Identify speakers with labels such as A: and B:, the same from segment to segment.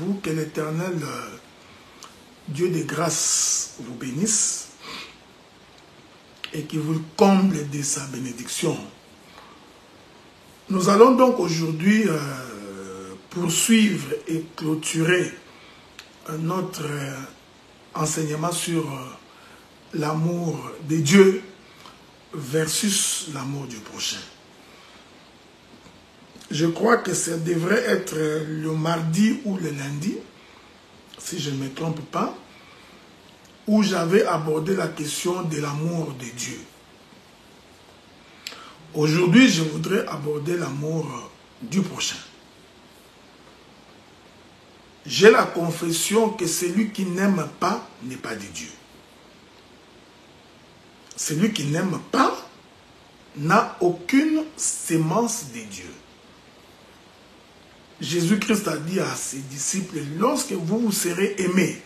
A: vous, que l'Éternel, Dieu de grâce, vous bénisse et qu'il vous comble de sa bénédiction. Nous allons donc aujourd'hui poursuivre et clôturer notre enseignement sur l'amour de Dieu versus l'amour du prochain. Je crois que ça devrait être le mardi ou le lundi, si je ne me trompe pas, où j'avais abordé la question de l'amour de Dieu. Aujourd'hui, je voudrais aborder l'amour du prochain. J'ai la confession que celui qui n'aime pas n'est pas de Dieu. Celui qui n'aime pas n'a aucune sémence de Dieu. Jésus-Christ a dit à ses disciples, lorsque vous serez aimés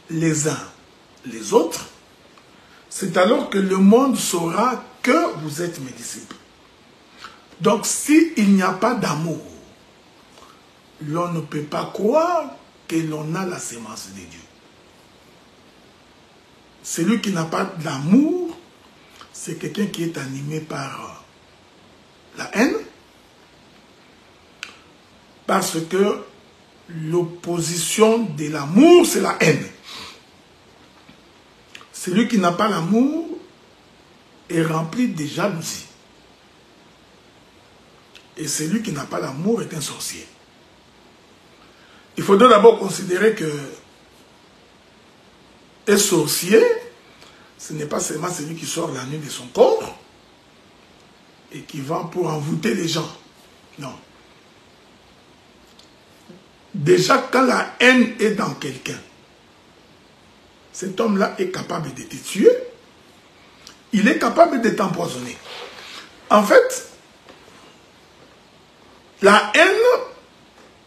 A: les uns les autres, c'est alors que le monde saura que vous êtes mes disciples. Donc s'il n'y a pas d'amour, l'on ne peut pas croire que l'on a la sémence de Dieu. Celui qui n'a pas d'amour, c'est quelqu'un qui est animé par la haine, parce que l'opposition de l'amour, c'est la haine. Celui qui n'a pas l'amour est rempli de jalousie. Et celui qui n'a pas l'amour est un sorcier. Il faudrait d'abord considérer que un sorcier, ce n'est pas seulement celui qui sort la nuit de son corps et qui va pour envoûter les gens. Non. Déjà, quand la haine est dans quelqu'un, cet homme-là est capable de te tuer, il est capable de t'empoisonner. En fait, la haine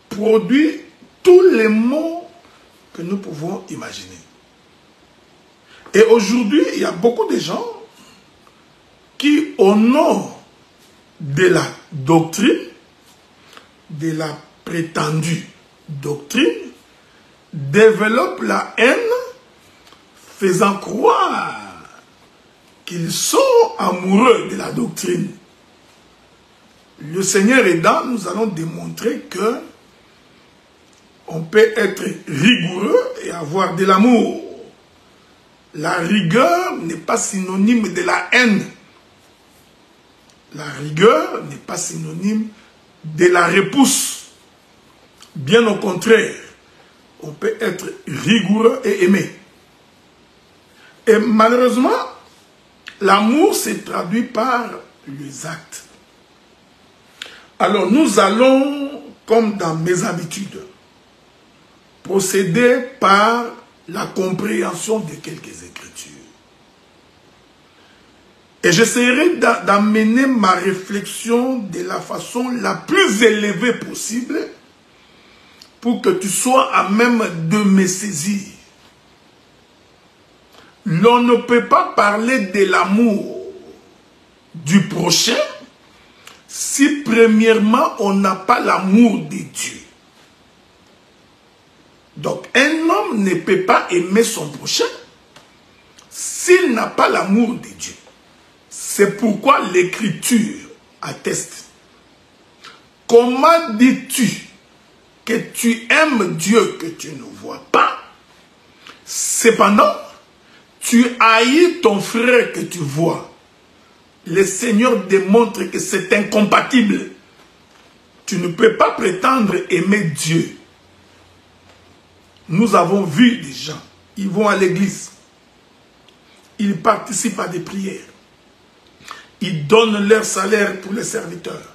A: produit tous les maux que nous pouvons imaginer. Et aujourd'hui, il y a beaucoup de gens qui, au nom de la doctrine, de la prétendue doctrine, développent la haine, faisant croire qu'ils sont amoureux de la doctrine. Le Seigneur aidant, nous allons démontrer que on peut être rigoureux et avoir de l'amour. La rigueur n'est pas synonyme de la haine. La rigueur n'est pas synonyme de la repousse. Bien au contraire, on peut être rigoureux et aimer. Et malheureusement, l'amour se traduit par les actes. Alors nous allons, comme dans mes habitudes, procéder par la compréhension de quelques écritures. Et j'essaierai d'amener ma réflexion de la façon la plus élevée possible pour que tu sois à même de me saisir. L'on ne peut pas parler de l'amour du prochain si premièrement on n'a pas l'amour de Dieu. Donc un homme ne peut pas aimer son prochain s'il n'a pas l'amour de Dieu. C'est pourquoi l'Écriture atteste. Comment dis-tu que tu aimes Dieu que tu ne vois pas, cependant tu haïs ton frère que tu vois? Le Seigneur démontre que c'est incompatible. Tu ne peux pas prétendre aimer Dieu. Nous avons vu des gens, ils vont à l'église, ils participent à des prières, ils donnent leur salaire pour les serviteurs,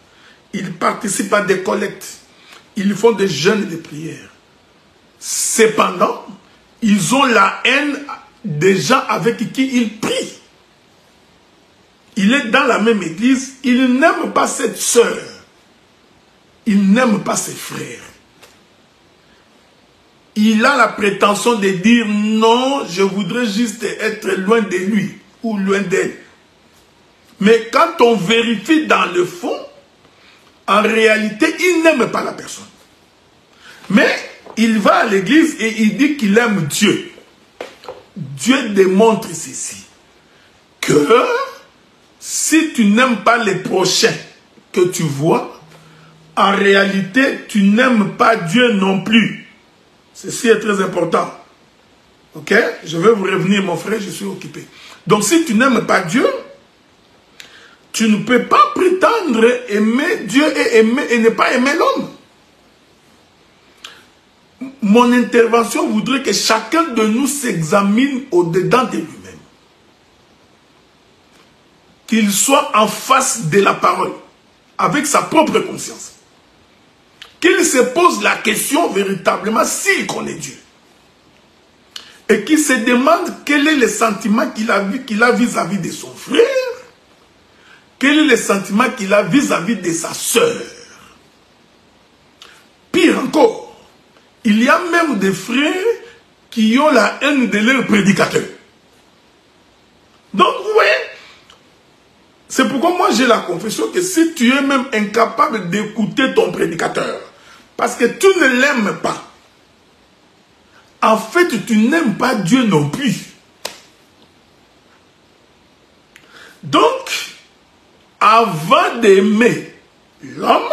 A: ils participent à des collectes, ils font des jeûnes et des prières. Cependant, ils ont la haine des gens avec qui ils prient. Il est dans la même église, il n'aime pas cette sœur, il n'aime pas ses frères. Il a la prétention de dire non, je voudrais juste être loin de lui ou loin d'elle. Mais quand on vérifie dans le fond, en réalité, il n'aime pas la personne. Mais il va à l'église et il dit qu'il aime Dieu. Dieu démontre ceci, que si tu n'aimes pas les prochains que tu vois, en réalité, tu n'aimes pas Dieu non plus. Ceci est très important. Ok? Je vais vous revenir, mon frère, je suis occupé. Donc, si tu n'aimes pas Dieu, tu ne peux pas prétendre aimer Dieu et ne pas aimer l'homme. Mon intervention voudrait que chacun de nous s'examine au-dedans de lui-même. Qu'il soit en face de la parole, avec sa propre conscience. Qu'il se pose la question véritablement s'il connaît Dieu. Et qu'il se demande quel est le sentiment qu'il a vis-à-vis de son frère. Quel est le sentiment qu'il a vis-à-vis de sa sœur. Pire encore, il y a même des frères qui ont la haine de leurs prédicateurs. Donc, vous voyez, c'est pourquoi moi j'ai la confession que si tu es même incapable d'écouter ton prédicateur, parce que tu ne l'aimes pas, en fait, tu n'aimes pas Dieu non plus. Donc, avant d'aimer l'homme,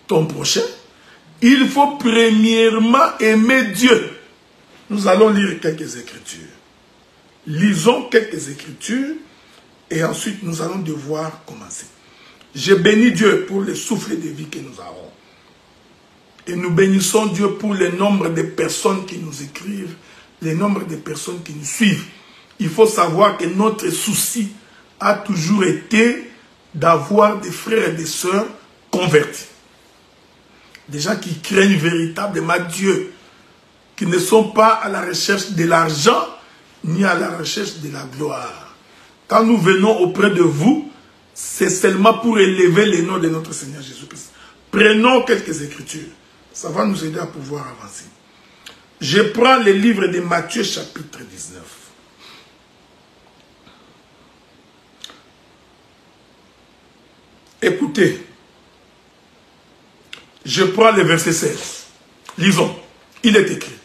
A: ton prochain, il faut premièrement aimer Dieu. Nous allons lire quelques écritures. Lisons quelques écritures et ensuite nous allons devoir commencer. Je bénis Dieu pour le souffle de vie que nous avons. Et nous bénissons Dieu pour le nombre de personnes qui nous écrivent, le nombre de personnes qui nous suivent. Il faut savoir que notre souci a toujours été d'avoir des frères et des sœurs convertis. Des gens qui craignent véritablement Dieu, qui ne sont pas à la recherche de l'argent, ni à la recherche de la gloire. Quand nous venons auprès de vous, c'est seulement pour élever le nom de notre Seigneur Jésus-Christ. Prenons quelques écritures. Ça va nous aider à pouvoir avancer. Je prends le livre de Matthieu chapitre 19. Écoutez. Je prends le verset 16. Lisons. Il est écrit.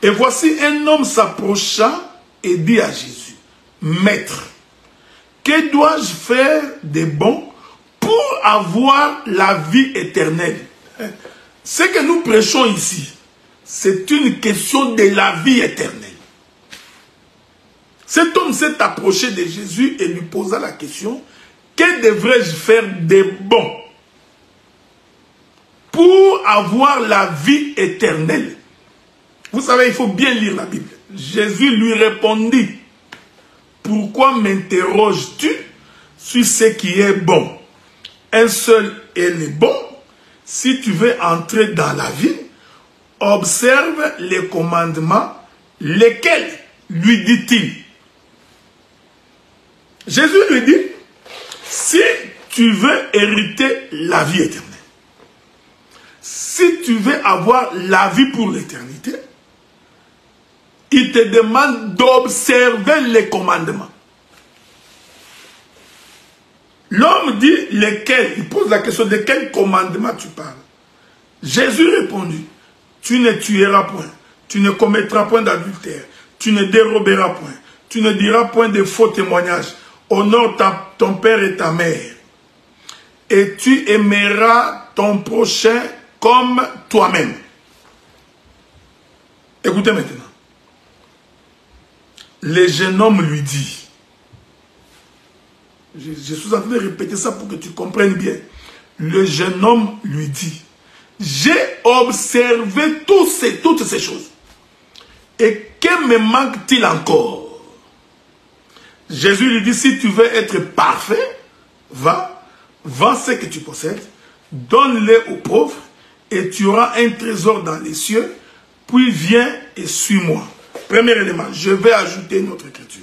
A: Et voici un homme s'approcha et dit à Jésus, Maître, que dois-je faire de bon pour avoir la vie éternelle? Ce que nous prêchons ici, c'est une question de la vie éternelle. Cet homme s'est approché de Jésus et lui posa la question, que devrais-je faire de bon pour avoir la vie éternelle? Vous savez, il faut bien lire la Bible. Jésus lui répondit, pourquoi m'interroges-tu sur ce qui est bon? Un seul est le bon. Si tu veux entrer dans la vie, observe les commandements, lesquels, lui dit-il. Jésus lui dit, si tu veux hériter la vie éternelle, si tu veux avoir la vie pour l'éternité, il te demande d'observer les commandements. L'homme dit lesquels, il pose la question de quel commandement tu parles. Jésus répondit, tu ne tueras point, tu ne commettras point d'adultère, tu ne déroberas point, tu ne diras point de faux témoignages, honore ton père et ta mère, et tu aimeras ton prochain comme toi-même. Écoutez maintenant. Le jeune homme lui dit, je suis en train de répéter ça pour que tu comprennes bien. Le jeune homme lui dit, j'ai observé toutes ces choses. Et que me manque-t-il encore? Jésus lui dit, si tu veux être parfait, va, vends ce que tu possèdes, donne-le aux pauvres, et tu auras un trésor dans les cieux, puis viens et suis-moi. Premier élément, je vais ajouter une autre écriture.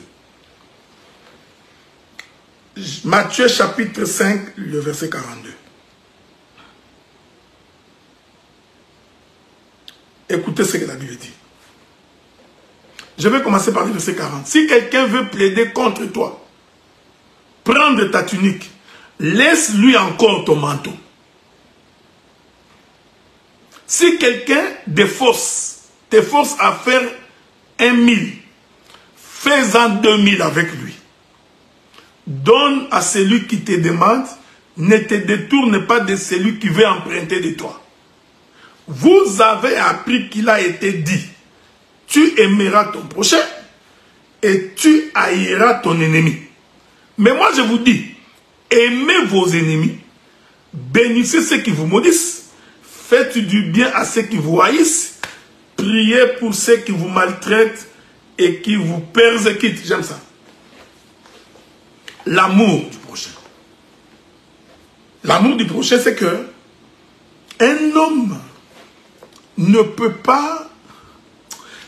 A: Matthieu chapitre 5, le verset 42. Écoutez ce que la Bible dit. Je vais commencer par le verset 40. Si quelqu'un veut plaider contre toi, prendre ta tunique, laisse-lui encore ton manteau. Si quelqu'un te force à faire 1000, fais-en 2000 avec lui. Donne à celui qui te demande, ne te détourne pas de celui qui veut emprunter de toi. Vous avez appris qu'il a été dit, tu aimeras ton prochain et tu haïras ton ennemi. Mais moi je vous dis, aimez vos ennemis, bénissez ceux qui vous maudissent, faites du bien à ceux qui vous haïssent, priez pour ceux qui vous maltraitent et qui vous persécutent. J'aime ça. L'amour du prochain. L'amour du prochain, c'est que un homme ne peut pas...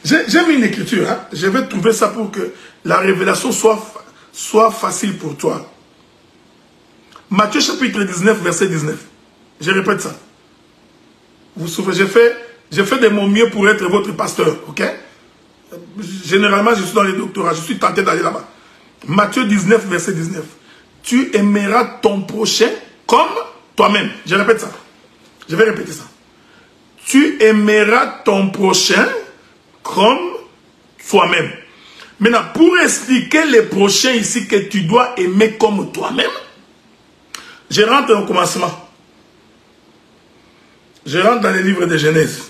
A: J'ai mis une écriture, hein? Je vais trouver ça pour que la révélation soit facile pour toi. Matthieu chapitre 19, verset 19. Je répète ça. Vous vous souvenez, j'ai fait de mon mieux pour être votre pasteur, ok? Généralement, je suis dans les doctorats, je suis tenté d'aller là-bas. Matthieu 19, verset 19. Tu aimeras ton prochain comme toi-même. Je répète ça. Je vais répéter ça. Tu aimeras ton prochain comme toi-même. Maintenant, pour expliquer les prochains ici que tu dois aimer comme toi-même, je rentre au commencement. Je rentre dans les livres de Genèse.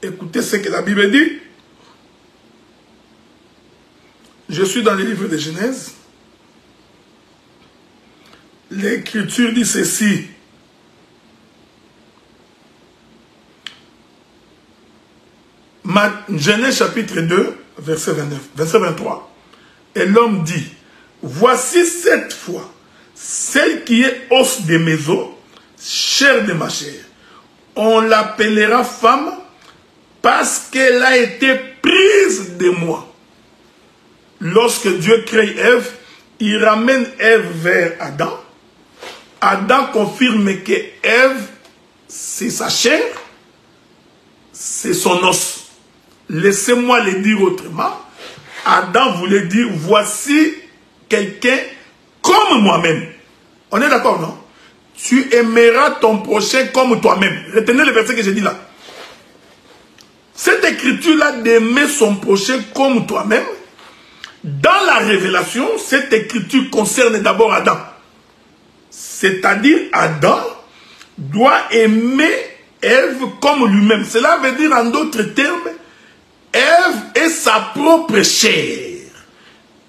A: Écoutez ce que la Bible dit. Je suis dans les livres de Genèse. L'Écriture dit ceci. Genèse chapitre 2, verset 29, verset 23. Et l'homme dit, voici cette fois, celle qui est os de mes os, chair de ma chair. On l'appellera femme parce qu'elle a été prise de moi. Lorsque Dieu crée Ève, il ramène Ève vers Adam. Adam confirme que Ève, c'est sa chair, c'est son os. Laissez-moi le dire autrement. Adam voulait dire, voici quelqu'un comme moi-même. On est d'accord, non? Tu aimeras ton prochain comme toi-même. Retenez le verset que j'ai dit là. Cette écriture-là d'aimer son prochain comme toi-même, dans la révélation, cette écriture concerne d'abord Adam. C'est-à-dire, Adam doit aimer Ève comme lui-même. Cela veut dire, en d'autres termes, Ève est sa propre chair.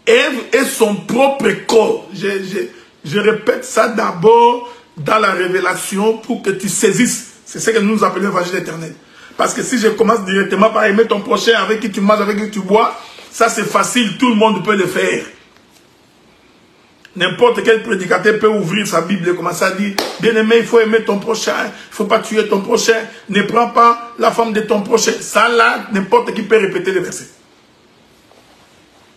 A: Ève est son propre corps. Je répète ça d'abord dans la révélation pour que tu saisisses. C'est ce que nous appelons l'évangile éternel. Parce que si je commence directement par aimer ton prochain avec qui tu manges, avec qui tu bois, ça c'est facile, tout le monde peut le faire. N'importe quel prédicateur peut ouvrir sa Bible et commencer à dire, bien-aimé, il faut aimer ton prochain, il ne faut pas tuer ton prochain, ne prends pas la femme de ton prochain. Ça là, n'importe qui peut répéter le verset.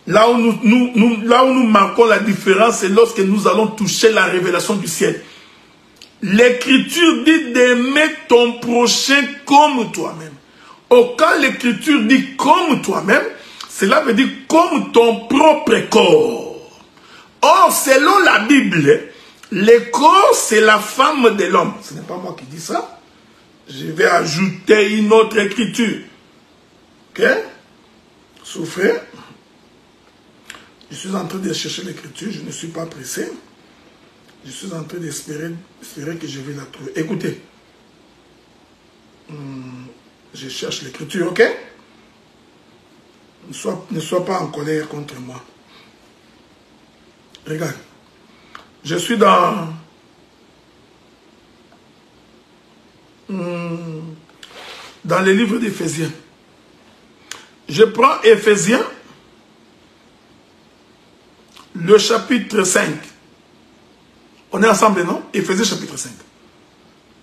A: Là où nous marquons la différence, c'est lorsque nous allons toucher la révélation du ciel. L'Écriture dit d'aimer ton prochain comme toi-même. Quand l'Écriture dit comme toi-même, cela veut dire comme ton propre corps. Or, selon la Bible, le corps, c'est la femme de l'homme. Ce n'est pas moi qui dis ça. Je vais ajouter une autre écriture. Ok? Souffrez. Je suis en train de chercher l'écriture. Je ne suis pas pressé. Je suis en train d'espérer que je vais la trouver. Écoutez. Je cherche l'écriture, ok? Ne sois pas en colère contre moi. Regarde, je suis dans les livres d'Éphésiens. Je prends Éphésiens, le chapitre 5. On est ensemble, non? Éphésiens chapitre 5.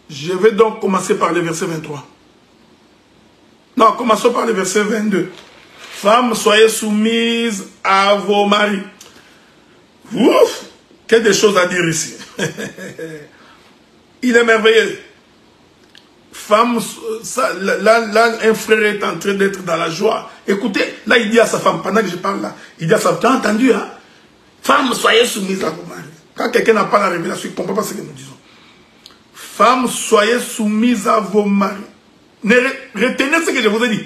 A: Je vais donc commencer par le verset 23. Non, commençons par le verset 22. Femmes, soyez soumises à vos maris. Ouf, qu'il y a des choses à dire ici. Il est merveilleux. Femme, là, un frère est en train d'être dans la joie. Écoutez, là, il dit à sa femme, pendant que je parle là, il dit à sa femme, tu as entendu, hein? Femme, soyez soumises à vos maris. Quand quelqu'un n'a pas la révélation, il ne comprend pas ce que nous disons. Femmes, soyez soumises à vos maris. Retenez ce que je vous ai dit.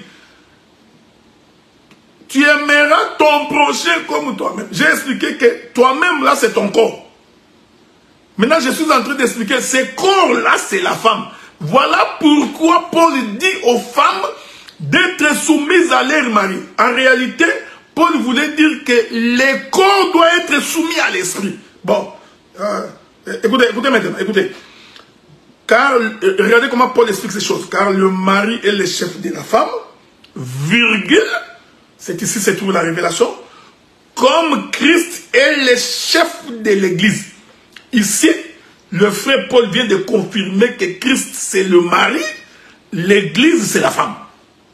A: Tu aimeras ton prochain comme toi-même. J'ai expliqué que toi-même, là, c'est ton corps. Maintenant, je suis en train d'expliquer, ce corps-là, c'est la femme. Voilà pourquoi Paul dit aux femmes d'être soumises à leur mari. En réalité, Paul voulait dire que le corps doit être soumis à l'esprit. Bon, écoutez maintenant, écoutez. Car, regardez comment Paul explique ces choses. Car le mari est le chef de la femme, virgule, c'est ici se trouve la révélation, comme Christ est le chef de l'église. Ici, le frère Paul vient de confirmer que Christ c'est le mari, l'église c'est la femme.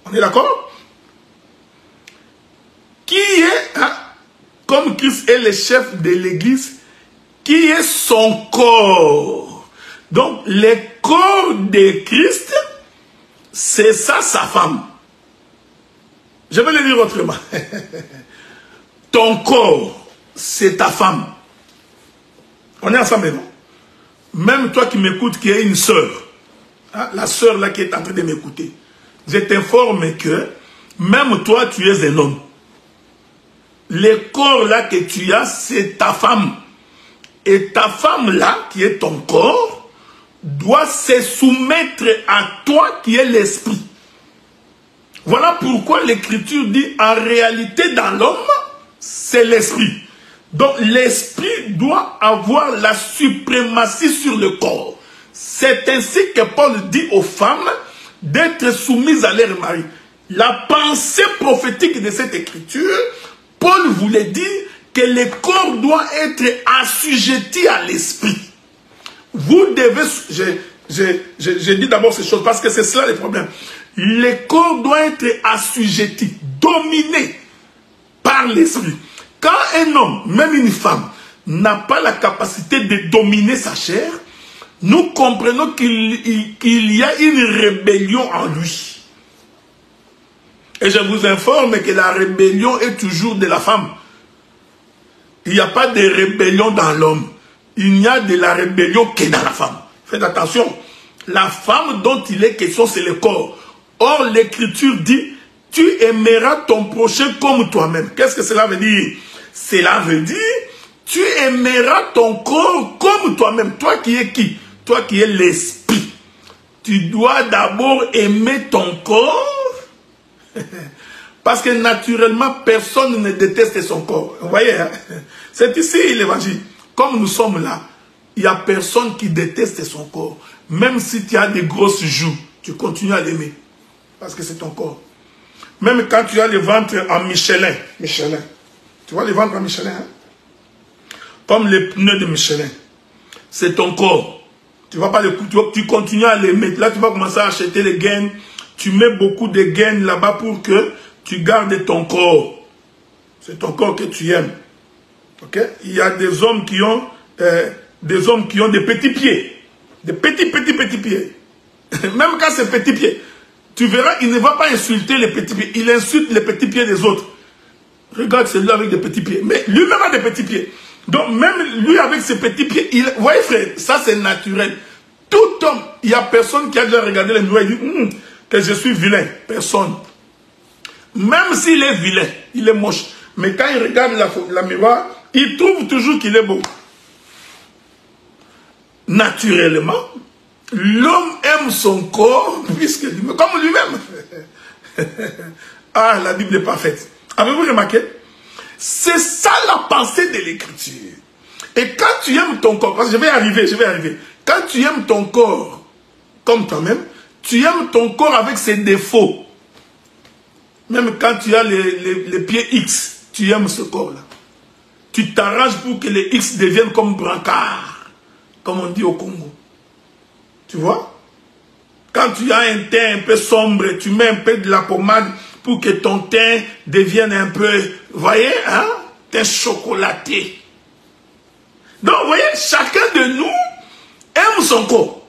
A: On est d'accord? Qui est, hein, comme Christ est le chef de l'église, qui est son corps? Donc, le corps de Christ, c'est ça sa femme. Je vais le dire autrement. Ton corps, c'est ta femme. On est ensemble, non? Même toi qui m'écoutes, qui es une sœur, hein, la sœur là qui est en train de m'écouter, je t'informe que même toi, tu es un homme. Le corps là que tu as, c'est ta femme. Et ta femme là, qui est ton corps, doit se soumettre à toi qui est l'esprit. Voilà pourquoi l'Écriture dit en réalité dans l'homme, c'est l'esprit. Donc l'esprit doit avoir la suprématie sur le corps. C'est ainsi que Paul dit aux femmes d'être soumises à leur mari. La pensée prophétique de cette écriture, Paul voulait dire que le corps doit être assujetti à l'esprit. Vous devez, je dis d'abord ces choses parce que c'est cela le problème. Le corps doit être assujetti, dominé par l'esprit. Quand un homme, même une femme, n'a pas la capacité de dominer sa chair, nous comprenons qu'il y a une rébellion en lui. Et je vous informe que la rébellion est toujours de la femme. Il n'y a pas de rébellion dans l'homme. Il n'y a de la rébellion que dans la femme. Faites attention. La femme dont il est question, c'est le corps. Or, l'Écriture dit, tu aimeras ton prochain comme toi-même. Qu'est-ce que cela veut dire? Cela veut dire, tu aimeras ton corps comme toi-même. Toi qui es qui? Toi qui es l'esprit. Tu dois d'abord aimer ton corps. Parce que naturellement, personne ne déteste son corps. Vous voyez, hein? C'est ici l'évangile. Comme nous sommes là, il n'y a personne qui déteste son corps. Même si tu as des grosses joues, tu continues à l'aimer. Parce que c'est ton corps. Même quand tu as le ventre en Michelin. Michelin. Tu vois le ventre en Michelin, hein? Comme les pneus de Michelin. C'est ton corps. Tu vas pas le coup, tu continues à l'aimer. Là, tu vas commencer à acheter les gaines. Tu mets beaucoup de gaines là-bas pour que tu gardes ton corps. C'est ton corps que tu aimes. Ok? Il y a des hommes qui ont des petits pieds. Des petits pieds. Même quand c'est petits pieds. Tu verras, il ne va pas insulter les petits pieds. Il insulte les petits pieds des autres. Regarde celui-là avec des petits pieds. Mais lui-même a des petits pieds. Donc même lui avec ses petits pieds, vous voyez frère, ça c'est naturel. Tout homme, il n'y a personne qui a déjà regardé les miroirs et dit que je suis vilain. Personne. Même s'il est vilain, il est moche. Mais quand il regarde la miroir, il trouve toujours qu'il est beau. Naturellement, l'homme aime son corps puisque comme lui-même. Ah, la Bible est parfaite. Avez-vous remarqué? C'est ça la pensée de l'Écriture. Et quand tu aimes ton corps, parce que je vais arriver. Quand tu aimes ton corps comme toi-même, tu aimes ton corps avec ses défauts. Même quand tu as les pieds X, tu aimes ce corps-là. Tu t'arranges pour que les X deviennent comme brancard, comme on dit au Congo. Tu vois? Quand tu as un teint un peu sombre, tu mets un peu de la pommade pour que ton teint devienne un peu, vous voyez, hein, teint chocolaté. Donc, vous voyez, chacun de nous aime son corps.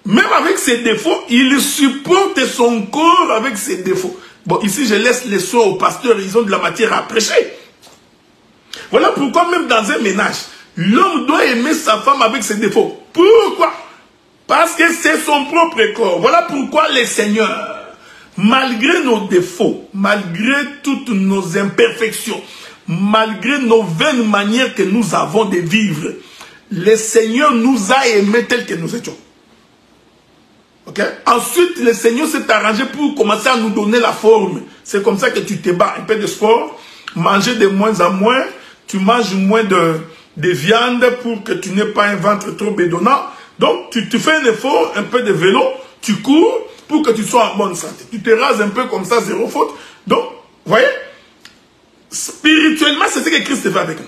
A: Même avec ses défauts, il supporte son corps avec ses défauts. Bon, ici, je laisse les soins aux pasteurs, ils ont de la matière à prêcher. Voilà pourquoi même dans un ménage, l'homme doit aimer sa femme avec ses défauts. Pourquoi? Parce que c'est son propre corps. Voilà pourquoi le Seigneur, malgré nos défauts, malgré toutes nos imperfections, malgré nos vaines manières que nous avons de vivre, le Seigneur nous a aimés tels que nous étions. Okay? Ensuite, le Seigneur s'est arrangé pour commencer à nous donner la forme. C'est comme ça que tu te bats. Un peu de sport, manger de moins en moins, tu manges moins de viande pour que tu n'aies pas un ventre trop bédonnant. Donc, tu fais un effort, un peu de vélo, tu cours pour que tu sois en bonne santé. Tu te rases un peu comme ça, zéro faute. Donc, vous voyez, spirituellement, c'est ce que Christ fait avec nous.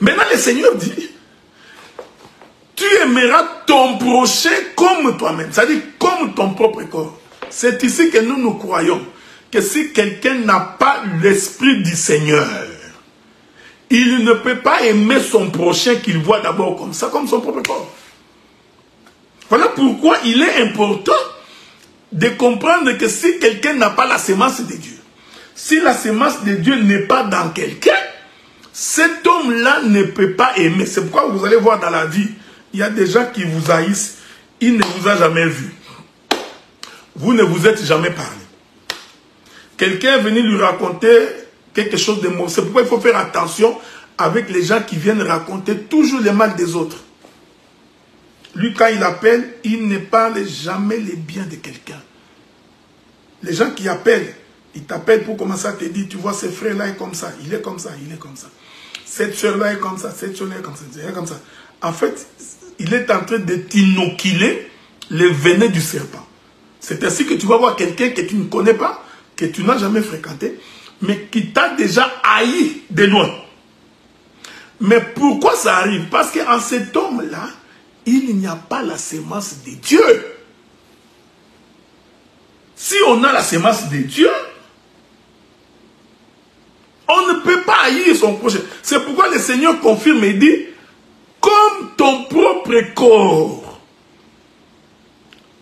A: Maintenant, le Seigneur dit, tu aimeras ton prochain comme toi-même, c'est-à-dire comme ton propre corps. C'est ici que nous croyons que si quelqu'un n'a pas l'esprit du Seigneur, il ne peut pas aimer son prochain qu'il voit d'abord comme ça, comme son propre corps. Voilà pourquoi il est important de comprendre que si quelqu'un n'a pas la sémence de Dieu, si la sémence de Dieu n'est pas dans quelqu'un, cet homme-là ne peut pas aimer. C'est pourquoi vous allez voir dans la vie, il y a des gens qui vous haïssent, il ne vous a jamais vu. Vous ne vous êtes jamais parlé. Quelqu'un est venu lui raconter quelque chose de mauvais. C'est pourquoi il faut faire attention avec les gens qui viennent raconter toujours le mal des autres. Lui, quand il appelle, il ne parle jamais les biens de quelqu'un. Les gens qui appellent, ils t'appellent pour commencer à te dire, tu vois, ce frère-là est comme ça, il est comme ça, il est comme ça. Cette soeur-là est comme ça, cette soeur-là est comme ça, elle est comme ça. En fait, il est en train de t'inoculer le venin du serpent. C'est ainsi que tu vas voir quelqu'un que tu ne connais pas, que tu n'as jamais fréquenté, mais qui t'a déjà haï de loin. Mais pourquoi ça arrive? Parce qu'en cet homme-là, il n'y a pas la sémence de Dieu. Si on a la sémence de Dieu, on ne peut pas haïr son prochain. C'est pourquoi le Seigneur confirme et dit, comme ton propre corps.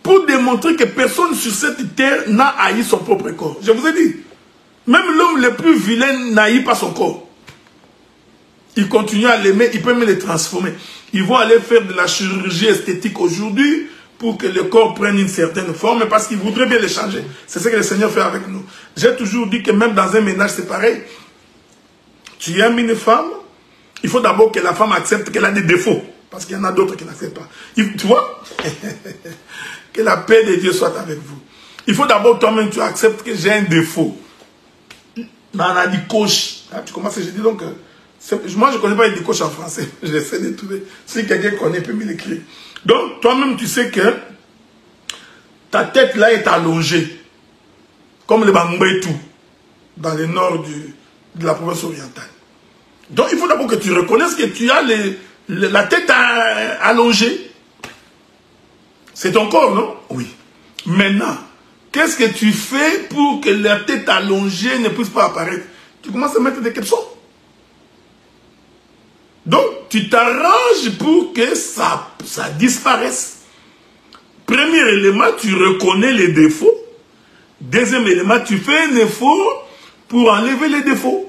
A: Pour démontrer que personne sur cette terre n'a haï son propre corps. Je vous ai dit, même l'homme le plus vilain n'haït pas son corps. Il continue à l'aimer, il peut même le transformer. Ils vont aller faire de la chirurgie esthétique aujourd'hui pour que le corps prenne une certaine forme parce qu'ils voudraient bien le changer. C'est ce que le Seigneur fait avec nous. J'ai toujours dit que même dans un ménage, c'est pareil. Tu aimes une femme, il faut d'abord que la femme accepte qu'elle a des défauts. Parce qu'il y en a d'autres qui n'acceptent pas. Tu vois? Que la paix de Dieu soit avec vous. Il faut d'abord toi-même tu acceptes que j'ai un défaut. On a dit coach. Tu commences à dire donc... moi, je ne connais pas les coach en français. J'essaie de trouver. Si quelqu'un connaît, peut me l'écrire. Donc, toi-même, tu sais que ta tête là est allongée. Comme le Bangoué tout. Dans le nord de la province orientale. Donc, il faut d'abord que tu reconnaisses que tu as la tête allongée. C'est ton corps, non? Oui. Maintenant, qu'est-ce que tu fais pour que la tête allongée ne puisse pas apparaître? Tu commences à mettre des capsons. Donc, tu t'arranges pour que ça disparaisse. Premier élément, tu reconnais les défauts. Deuxième élément, tu fais un effort pour enlever les défauts.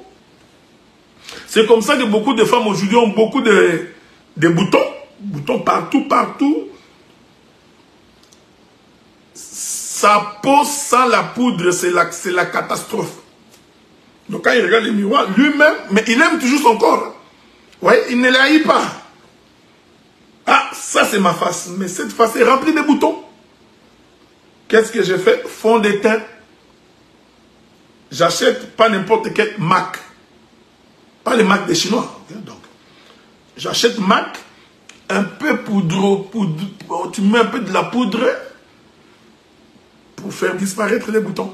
A: C'est comme ça que beaucoup de femmes aujourd'hui ont beaucoup de boutons. Boutons partout, partout. Sa peau sans la poudre, c'est la catastrophe. Donc quand il regarde le miroir, lui-même, mais il aime toujours son corps. Oui, il ne l'haït pas. Ah, ça c'est ma face. Mais cette face est remplie de boutons. Qu'est-ce que j'ai fait? Fond de teint. J'achète pas n'importe quel MAC. Pas les MAC des Chinois. Donc, j'achète MAC, un peu poudre, tu mets un peu de la poudre pour faire disparaître les boutons.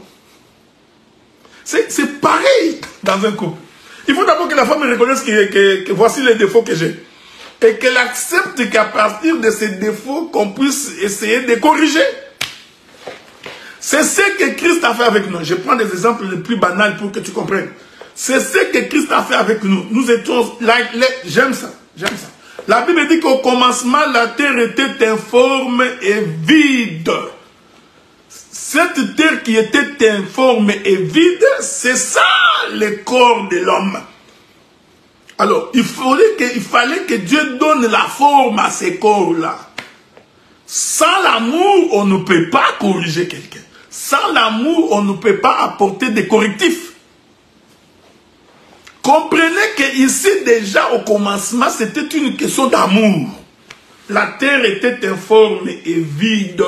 A: C'est pareil dans un couple. Il faut d'abord que la femme reconnaisse que voici les défauts que j'ai. Et qu'elle accepte qu'à partir de ces défauts, qu'on puisse essayer de corriger. C'est ce que Christ a fait avec nous. Je prends des exemples les plus banals pour que tu comprennes. C'est ce que Christ a fait avec nous. Nous étions... J'aime ça. J'aime ça. La Bible dit qu'au commencement, la terre était informe et vide. Cette terre qui était informe et vide, c'est ça le corps de l'homme. Alors, il fallait que Dieu donne la forme à ces corps-là. Sans l'amour, on ne peut pas corriger quelqu'un. Sans l'amour, on ne peut pas apporter des correctifs. Comprenez qu'ici, déjà au commencement, c'était une question d'amour. La terre était informe et vide.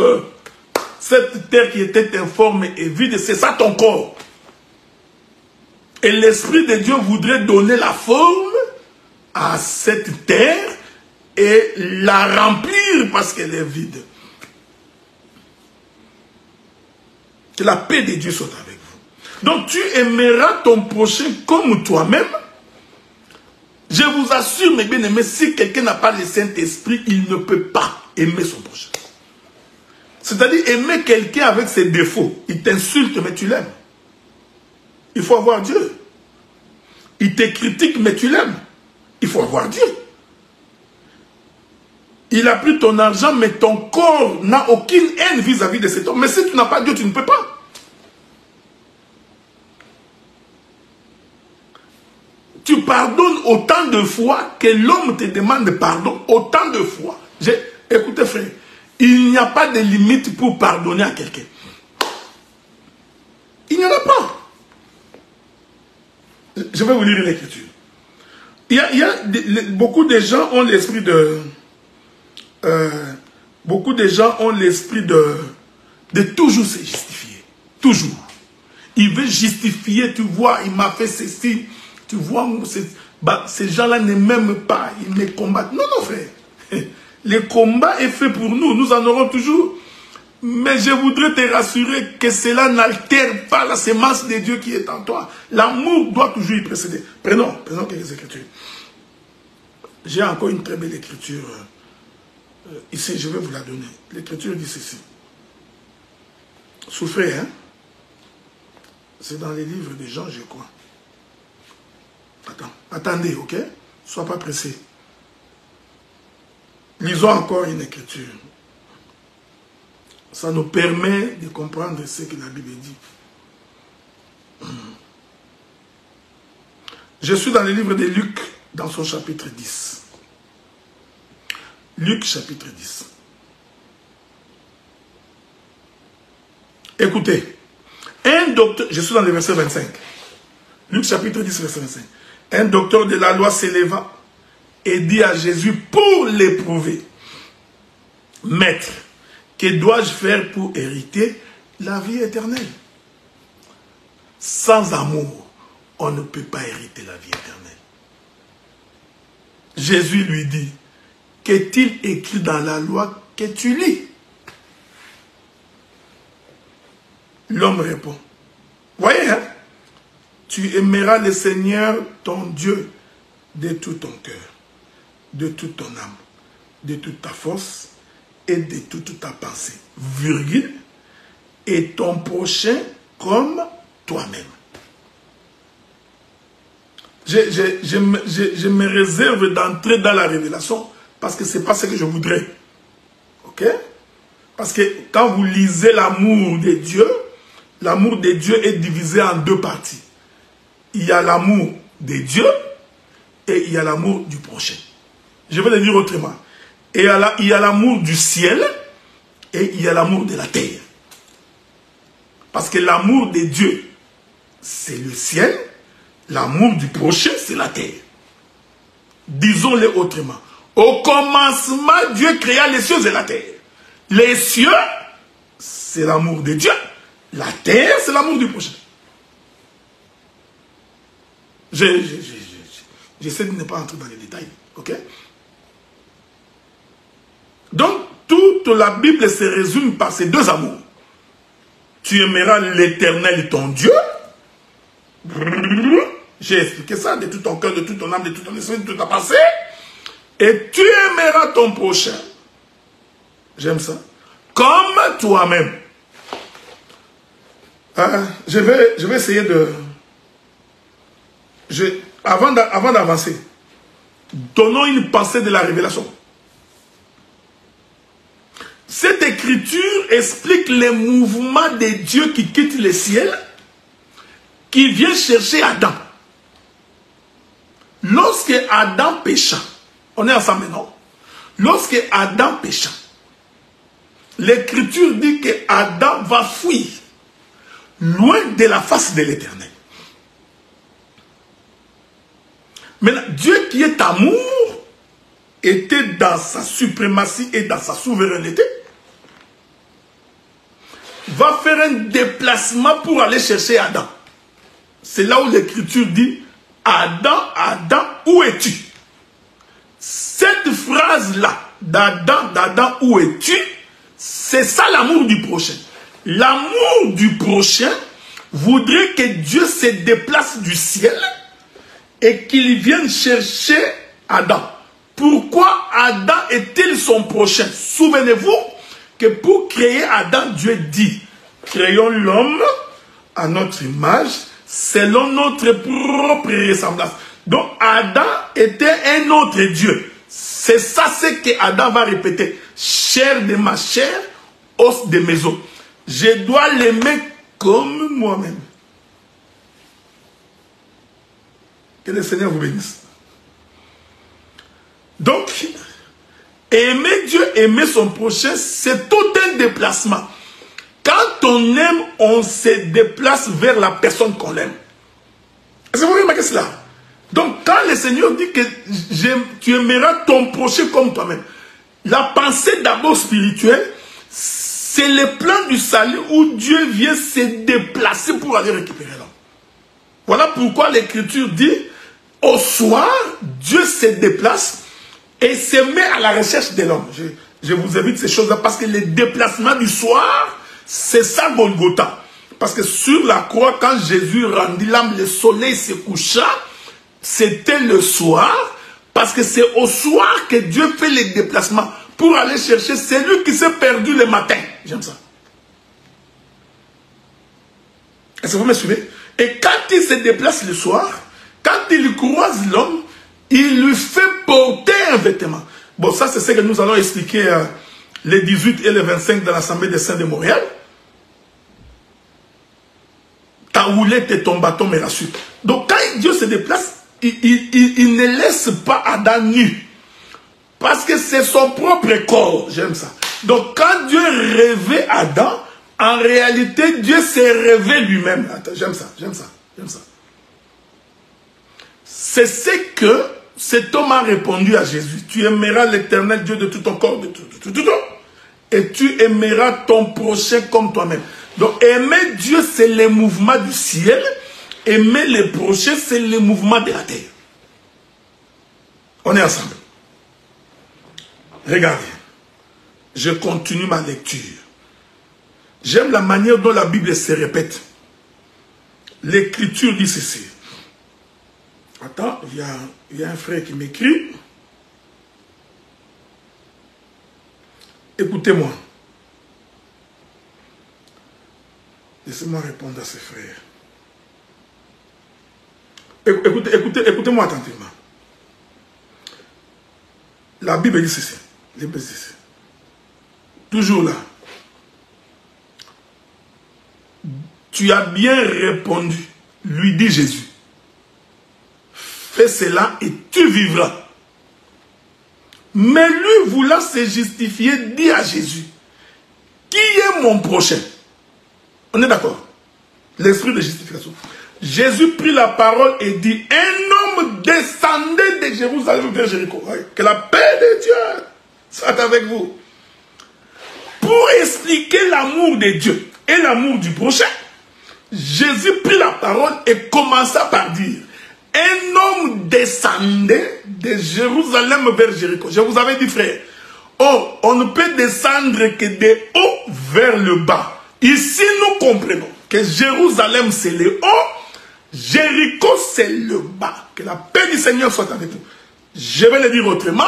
A: Cette terre qui était informe et vide, c'est ça ton corps. Et l'Esprit de Dieu voudrait donner la forme à cette terre et la remplir parce qu'elle est vide. Que la paix de Dieu soit avec vous. Donc tu aimeras ton prochain comme toi-même. Je vous assure, mes bien-aimés, si quelqu'un n'a pas le Saint-Esprit, il ne peut pas aimer son prochain. C'est-à-dire aimer quelqu'un avec ses défauts. Il t'insulte, mais tu l'aimes. Il faut avoir Dieu. Il te critique, mais tu l'aimes. Il faut avoir Dieu. Il a pris ton argent, mais ton corps n'a aucune haine vis-à-vis de cet homme. Mais si tu n'as pas Dieu, tu ne peux pas. Tu pardonnes autant de fois que l'homme te demande pardon. Autant de fois. Écoutez frère, il n'y a pas de limite pour pardonner à quelqu'un. Il n'y en a pas. Je vais vous lire l'écriture. Beaucoup de gens ont l'esprit de... beaucoup de gens ont l'esprit de toujours se justifier. Toujours. Il veut justifier, tu vois, il m'a fait ceci. Tu vois, ces gens-là ne m'aiment pas, ils me combattent. Non, non, frère. Le combat est fait pour nous, nous en aurons toujours. Mais je voudrais te rassurer que cela n'altère pas la sémence de Dieu qui est en toi. L'amour doit toujours y précéder. Prenons quelques écritures. J'ai encore une très belle écriture. Ici, je vais vous la donner. L'écriture dit ceci. Souffrez, hein? C'est dans les livres des gens, je crois. Attendez, ok? Sois pas pressé. Lisons encore une écriture. Ça nous permet de comprendre ce que la Bible dit. Je suis dans le livre de Luc, dans son chapitre 10. Luc, chapitre 10. Écoutez, un docteur, je suis dans le verset 25. Luc, chapitre 10, verset 25. Un docteur de la loi s'éleva et dit à Jésus pour l'éprouver: Maître, que dois-je faire pour hériter la vie éternelle? Sans amour, on ne peut pas hériter la vie éternelle. Jésus lui dit: qu'est-il écrit dans la loi que tu lis? L'homme répond: voyez, hein? Tu aimeras le Seigneur, ton Dieu, de tout ton cœur, de toute ton âme, de toute ta force et de toute ta pensée, virgule, et ton prochain comme toi-même. Je me réserve d'entrer dans la révélation parce que ce n'est pas ce que je voudrais. Ok? Parce que quand vous lisez l'amour de Dieu est divisé en deux parties. Il y a l'amour de Dieu et il y a l'amour du prochain. Je vais le dire autrement. Et il y a l'amour du ciel et il y a l'amour de la terre. Parce que l'amour de Dieu, c'est le ciel. L'amour du prochain, c'est la terre. Disons-le autrement. Au commencement, Dieu créa les cieux et la terre. Les cieux, c'est l'amour de Dieu. La terre, c'est l'amour du prochain. J'essaie de ne pas entrer dans les détails. Ok? Donc, toute la Bible se résume par ces deux amours. Tu aimeras l'Éternel, ton Dieu. J'ai expliqué ça, de tout ton cœur, de toute ton âme, de tout ton esprit, de toute ta pensée. Et tu aimeras ton prochain. J'aime ça. Comme toi-même. Je vais essayer de... Avant d'avancer, donnons une pensée de la révélation. Cette écriture explique les mouvements de Dieu qui quitte le ciel, qui vient chercher Adam. lorsque Adam pécha, on est ensemble, non? Lorsque Adam pécha, l'Écriture dit que Adam va fuir loin de la face de l'Éternel. Maintenant, Dieu qui est amour était dans sa suprématie et dans sa souveraineté, va faire un déplacement pour aller chercher Adam. C'est là où l'Écriture dit, Adam, Adam, où es-tu? Cette phrase-là, d'Adam, où es-tu? C'est ça l'amour du prochain. L'amour du prochain voudrait que Dieu se déplace du ciel et qu'il vienne chercher Adam. Pourquoi Adam est-il son prochain? Souvenez-vous que pour créer Adam, Dieu dit, créons l'homme à notre image, selon notre propre ressemblance. Donc Adam était un autre Dieu. C'est ça ce que Adam va répéter. Chair de ma chair, os de mes os. Je dois l'aimer comme moi-même. Que le Seigneur vous bénisse. Donc, aimer Dieu, aimer son prochain, c'est tout un déplacement. Quand on aime, on se déplace vers la personne qu'on aime. Est-ce que vous remarquez cela? Donc, quand le Seigneur dit que tu aimeras ton prochain comme toi-même, la pensée d'abord spirituelle, c'est le plan du salut où Dieu vient se déplacer pour aller récupérer l'homme. Voilà pourquoi l'Écriture dit, au soir, Dieu se déplace et se met à la recherche de l'homme. Je vous évite ces choses-là parce que le déplacement du soir, c'est ça Golgotha. Parce que sur la croix, quand Jésus rendit l'âme, le soleil se coucha, c'était le soir, parce que c'est au soir que Dieu fait les déplacements pour aller chercher celui qui s'est perdu le matin. J'aime ça. Est-ce que vous me suivez? Et quand il se déplace le soir, quand il croise l'homme, il lui fait porter un vêtement. Bon, ça c'est ce que nous allons expliquer les 18 et les 25 de l'Assemblée des Saints de Montréal. Ta houlette et ton bâton me rassurent. Donc quand Dieu se déplace, il ne laisse pas Adam nu. Parce que c'est son propre corps. J'aime ça. Donc quand Dieu rêvait Adam, en réalité Dieu s'est rêvé lui-même. J'aime ça, j'aime ça, j'aime ça. C'est ce que cet homme a répondu à Jésus. Tu aimeras l'Éternel Dieu de tout ton corps, de tout. Et tu aimeras ton prochain comme toi-même. Donc aimer Dieu, c'est le mouvement du ciel. Aimer le prochain, c'est le mouvement de la terre. On est ensemble. Regardez. Je continue ma lecture. J'aime la manière dont la Bible se répète. L'Écriture dit ceci. Attends, il y a un frère qui m'écrit. Écoutez-moi. Laissez-moi répondre à ce frère. Écoutez-moi attentivement. La Bible dit ceci. Toujours là. Tu as bien répondu, lui dit Jésus. Fais cela et tu vivras. Mais lui, voulant se justifier, dit à Jésus, qui est mon prochain? On est d'accord? L'esprit de justification. Jésus prit la parole et dit, un homme descendait de Jérusalem vers Jéricho. Que la paix de Dieu soit avec vous. Pour expliquer l'amour de Dieu et l'amour du prochain, Jésus prit la parole et commença par dire, un homme descendait de Jérusalem vers Jéricho. Je vous avais dit, frère, oh, on ne peut descendre que de haut vers le bas. Ici, nous comprenons que Jérusalem, c'est le haut, Jéricho, c'est le bas. Que la paix du Seigneur soit avec vous. Je vais le dire autrement.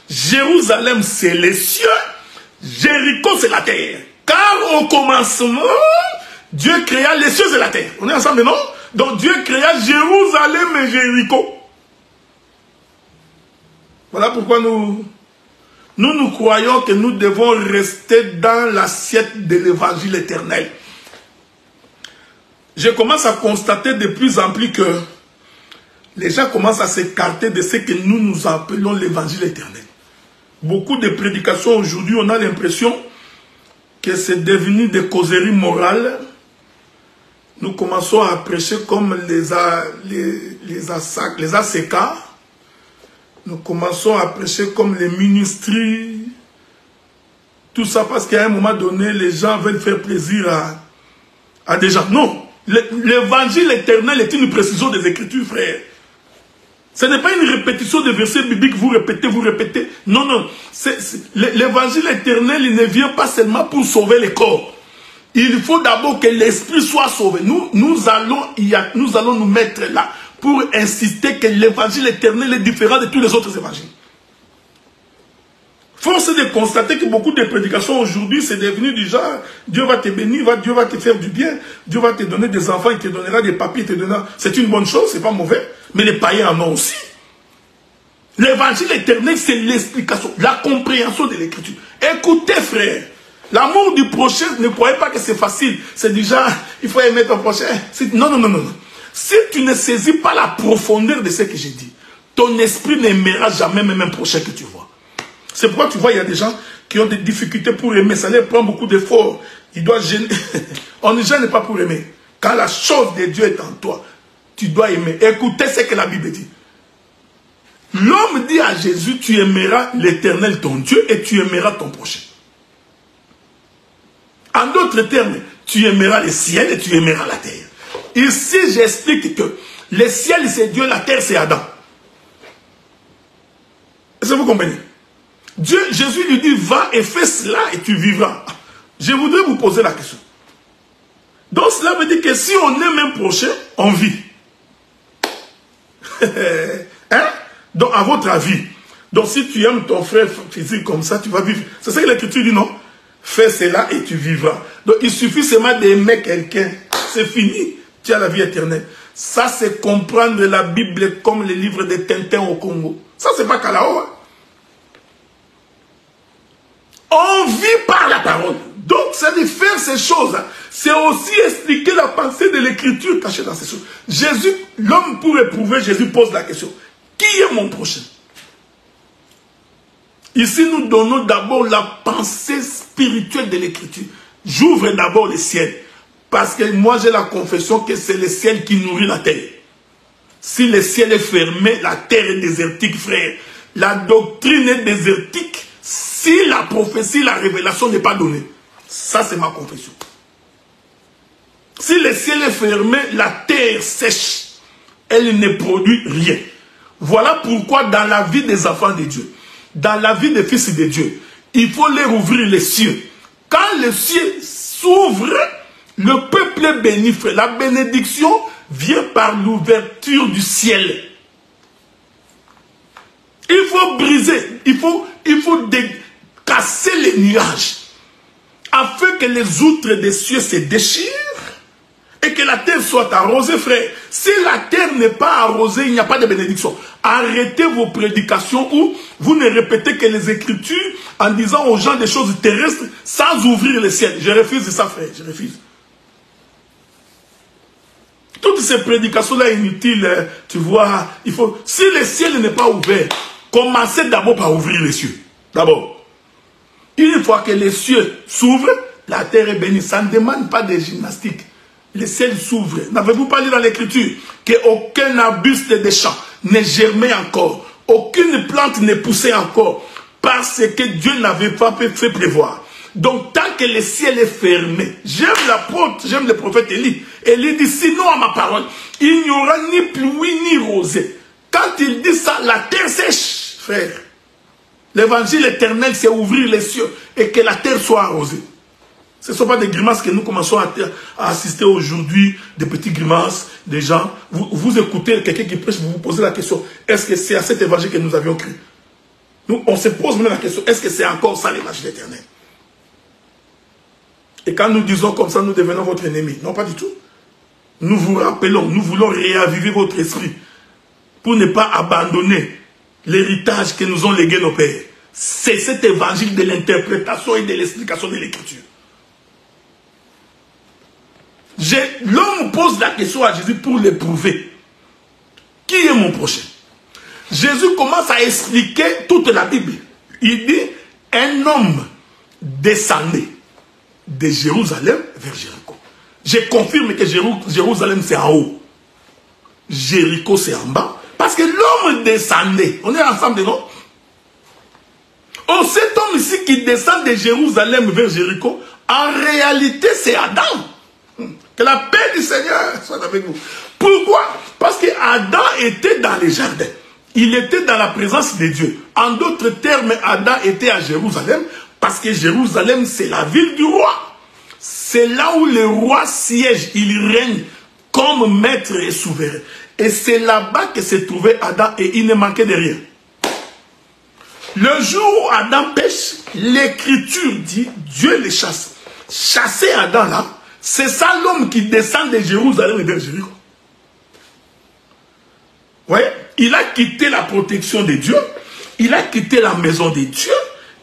A: Jérusalem, c'est les cieux. Jéricho, c'est la terre. Car au commencement, Dieu créa les cieux et la terre. On est ensemble, non? Donc Dieu créa Jérusalem et Jéricho. Voilà pourquoi nous croyons que nous devons rester dans l'assiette de l'évangile éternel. Je commence à constater de plus en plus que les gens commencent à s'écarter de ce que nous appelons l'évangile éternel. Beaucoup de prédications aujourd'hui, on a l'impression que c'est devenu des causeries morales. Nous commençons à prêcher comme les ACK. Nous commençons à prêcher comme les ministries. Tout ça parce qu'à un moment donné, les gens veulent faire plaisir à des gens. Non, l'évangile éternel est une précision des Écritures, frère. Ce n'est pas une répétition de versets bibliques, vous répétez, vous répétez. Non, non. L'évangile éternel, il ne vient pas seulement pour sauver les corps. Il faut d'abord que l'esprit soit sauvé. Nous allons nous mettre là pour insister que l'évangile éternel est différent de tous les autres évangiles. Force est de constater que beaucoup de prédications aujourd'hui, c'est devenu du genre, Dieu va te bénir, Dieu va te faire du bien, Dieu va te donner des enfants, il te donnera des papiers, il te donnera... C'est une bonne chose, c'est pas mauvais, mais les païens en ont aussi. L'évangile éternel, c'est l'explication, la compréhension de l'écriture. Écoutez, frère, l'amour du prochain, ne croyez pas que c'est facile. C'est du genre, il faut aimer ton prochain. Non, non, non, non. Si tu ne saisis pas la profondeur de ce que j'ai dit, ton esprit n'aimera jamais même un prochain que tu vois. C'est pourquoi tu vois, il y a des gens qui ont des difficultés pour aimer. Ça leur prend beaucoup d'efforts. Ils doivent gêner. On ne gêne pas pour aimer. Quand la chose de Dieu est en toi, tu dois aimer. Écoutez ce que la Bible dit. L'homme dit à Jésus, tu aimeras l'Éternel ton Dieu et tu aimeras ton prochain. En d'autres termes, tu aimeras le ciel et tu aimeras la terre. Ici, j'explique que le ciel c'est Dieu, la terre c'est Adam. Est-ce que vous comprenez? Dieu, Jésus lui dit, va et fais cela et tu vivras. Je voudrais vous poser la question. Donc cela veut dire que si on aime un prochain, on vit. Hein? Donc à votre avis, donc si tu aimes ton frère physique comme ça, tu vas vivre. C'est ça que l'Écriture dit, non? Fais cela et tu vivras. Donc il suffit seulement d'aimer quelqu'un. C'est fini. Tu as la vie éternelle. Ça c'est comprendre la Bible comme les livres de Tintin au Congo. Ça c'est pas Kalao, hein? On vit par la parole. Donc, c'est de faire ces choses. C'est aussi expliquer la pensée de l'écriture cachée dans ces choses. Jésus, l'homme pour éprouver, Jésus pose la question. Qui est mon prochain? Ici, nous donnons d'abord la pensée spirituelle de l'écriture. J'ouvre d'abord le ciel. Parce que moi, j'ai la confession que c'est le ciel qui nourrit la terre. Si le ciel est fermé, la terre est désertique, frère. La doctrine est désertique. Si la prophétie, la révélation n'est pas donnée, ça c'est ma confession. Si le ciel est fermé, la terre sèche, elle ne produit rien. Voilà pourquoi dans la vie des enfants de Dieu, dans la vie des fils de Dieu, il faut leur ouvrir les cieux. Quand les cieux s'ouvrent, le peuple est béni. La bénédiction vient par l'ouverture du ciel. Il faut briser, il faut casser les nuages, afin que les outres des cieux se déchirent et que la terre soit arrosée, frère. Si la terre n'est pas arrosée, il n'y a pas de bénédiction. Arrêtez vos prédications où vous ne répétez que les Écritures en disant aux gens des choses terrestres sans ouvrir le ciel. Je refuse ça, frère, je refuse. Toutes ces prédications-là inutiles, tu vois, il faut... Si le ciel n'est pas ouvert, commencez d'abord par ouvrir les cieux. D'abord. Une fois que les cieux s'ouvrent, la terre est bénie. Ça ne demande pas de gymnastique. Le ciel s'ouvre. N'avez-vous pas lu dans l'Écriture qu'aucun arbuste des champs n'est germé encore, aucune plante n'est poussée encore, parce que Dieu n'avait pas fait prévoir. Donc tant que le ciel est fermé, j'aime l'apôtre, j'aime le prophète Élie. Élie dit, sinon à ma parole, il n'y aura ni pluie ni rosée. Quand il dit ça, la terre sèche, frère. L'évangile éternel, c'est ouvrir les cieux et que la terre soit arrosée. Ce ne sont pas des grimaces que nous commençons à assister aujourd'hui, des petites grimaces, des gens. Vous écoutez quelqu'un qui prêche, vous vous posez la question, est-ce que c'est à cet évangile que nous avions cru? Nous, on se pose même la question, est-ce que c'est encore ça l'évangile éternel? Et quand nous disons comme ça, nous devenons votre ennemi. Non, pas du tout. Nous vous rappelons, nous voulons réaviver votre esprit pour ne pas abandonner l'héritage que nous ont légué nos pères. C'est cet évangile de l'interprétation et de l'explication de l'écriture. L'homme pose la question à Jésus pour l'éprouver. Qui est mon prochain? Jésus commence à expliquer toute la Bible. Il dit, un homme descendait de Jérusalem vers Jéricho. Je confirme que Jérusalem c'est en haut. Jéricho c'est en bas. Parce que l'homme descendait. On est ensemble, non? Oh, cet homme ici qui descend de Jérusalem vers Jéricho, en réalité c'est Adam. Que la paix du Seigneur soit avec vous. Pourquoi? Parce que Adam était dans les jardins. Il était dans la présence de Dieu. En d'autres termes, Adam était à Jérusalem parce que Jérusalem, c'est la ville du roi. C'est là où le roi siège. Il règne comme maître et souverain. Et c'est là-bas que se trouvait Adam et il ne manquait de rien. Le jour où Adam pêche, l'Écriture dit, Dieu les chasse. Chasser Adam là, c'est ça l'homme qui descend de Jérusalem vers Jéricho. Vous voyez? Il a quitté la protection de Dieu. Il a quitté la maison de Dieu.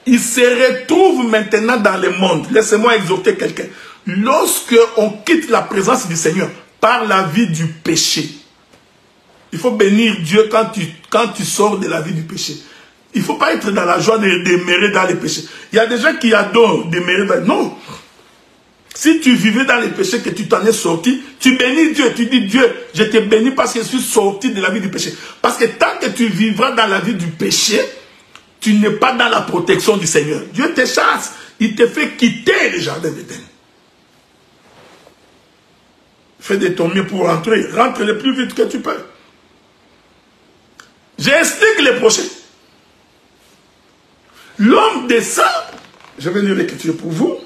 A: Il se retrouve maintenant dans le monde. Laissez-moi exhorter quelqu'un. Lorsque on quitte la présence du Seigneur par la vie du péché, il faut bénir Dieu quand tu sors de la vie du péché. Il ne faut pas être dans la joie de demeurer dans les péchés. Il y a des gens qui adorent demeurer dans... Non. Si tu vivais dans les péchés, que tu t'en es sorti, tu bénis Dieu. Tu dis, Dieu, je te bénis parce que je suis sorti de la vie du péché. Parce que tant que tu vivras dans la vie du péché, tu n'es pas dans la protection du Seigneur. Dieu te chasse. Il te fait quitter le jardin d'Éden. Fais de ton mieux pour rentrer. Rentre le plus vite que tu peux. J'explique les prochains. L'homme descend. Je vais lire l'écriture pour vous.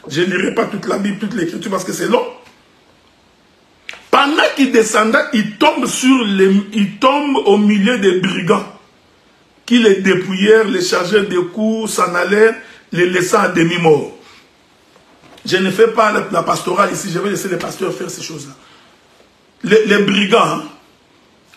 A: Je ne lirai pas toute la Bible, toute l'écriture parce que c'est long. Pendant qu'il descendait, il tombe au milieu des brigands qui les dépouillèrent, les chargèrent de coups, s'en allèrent, les laissant à demi-mort. Je ne fais pas la pastorale ici, je vais laisser les pasteurs faire ces choses-là. Les brigands, hein,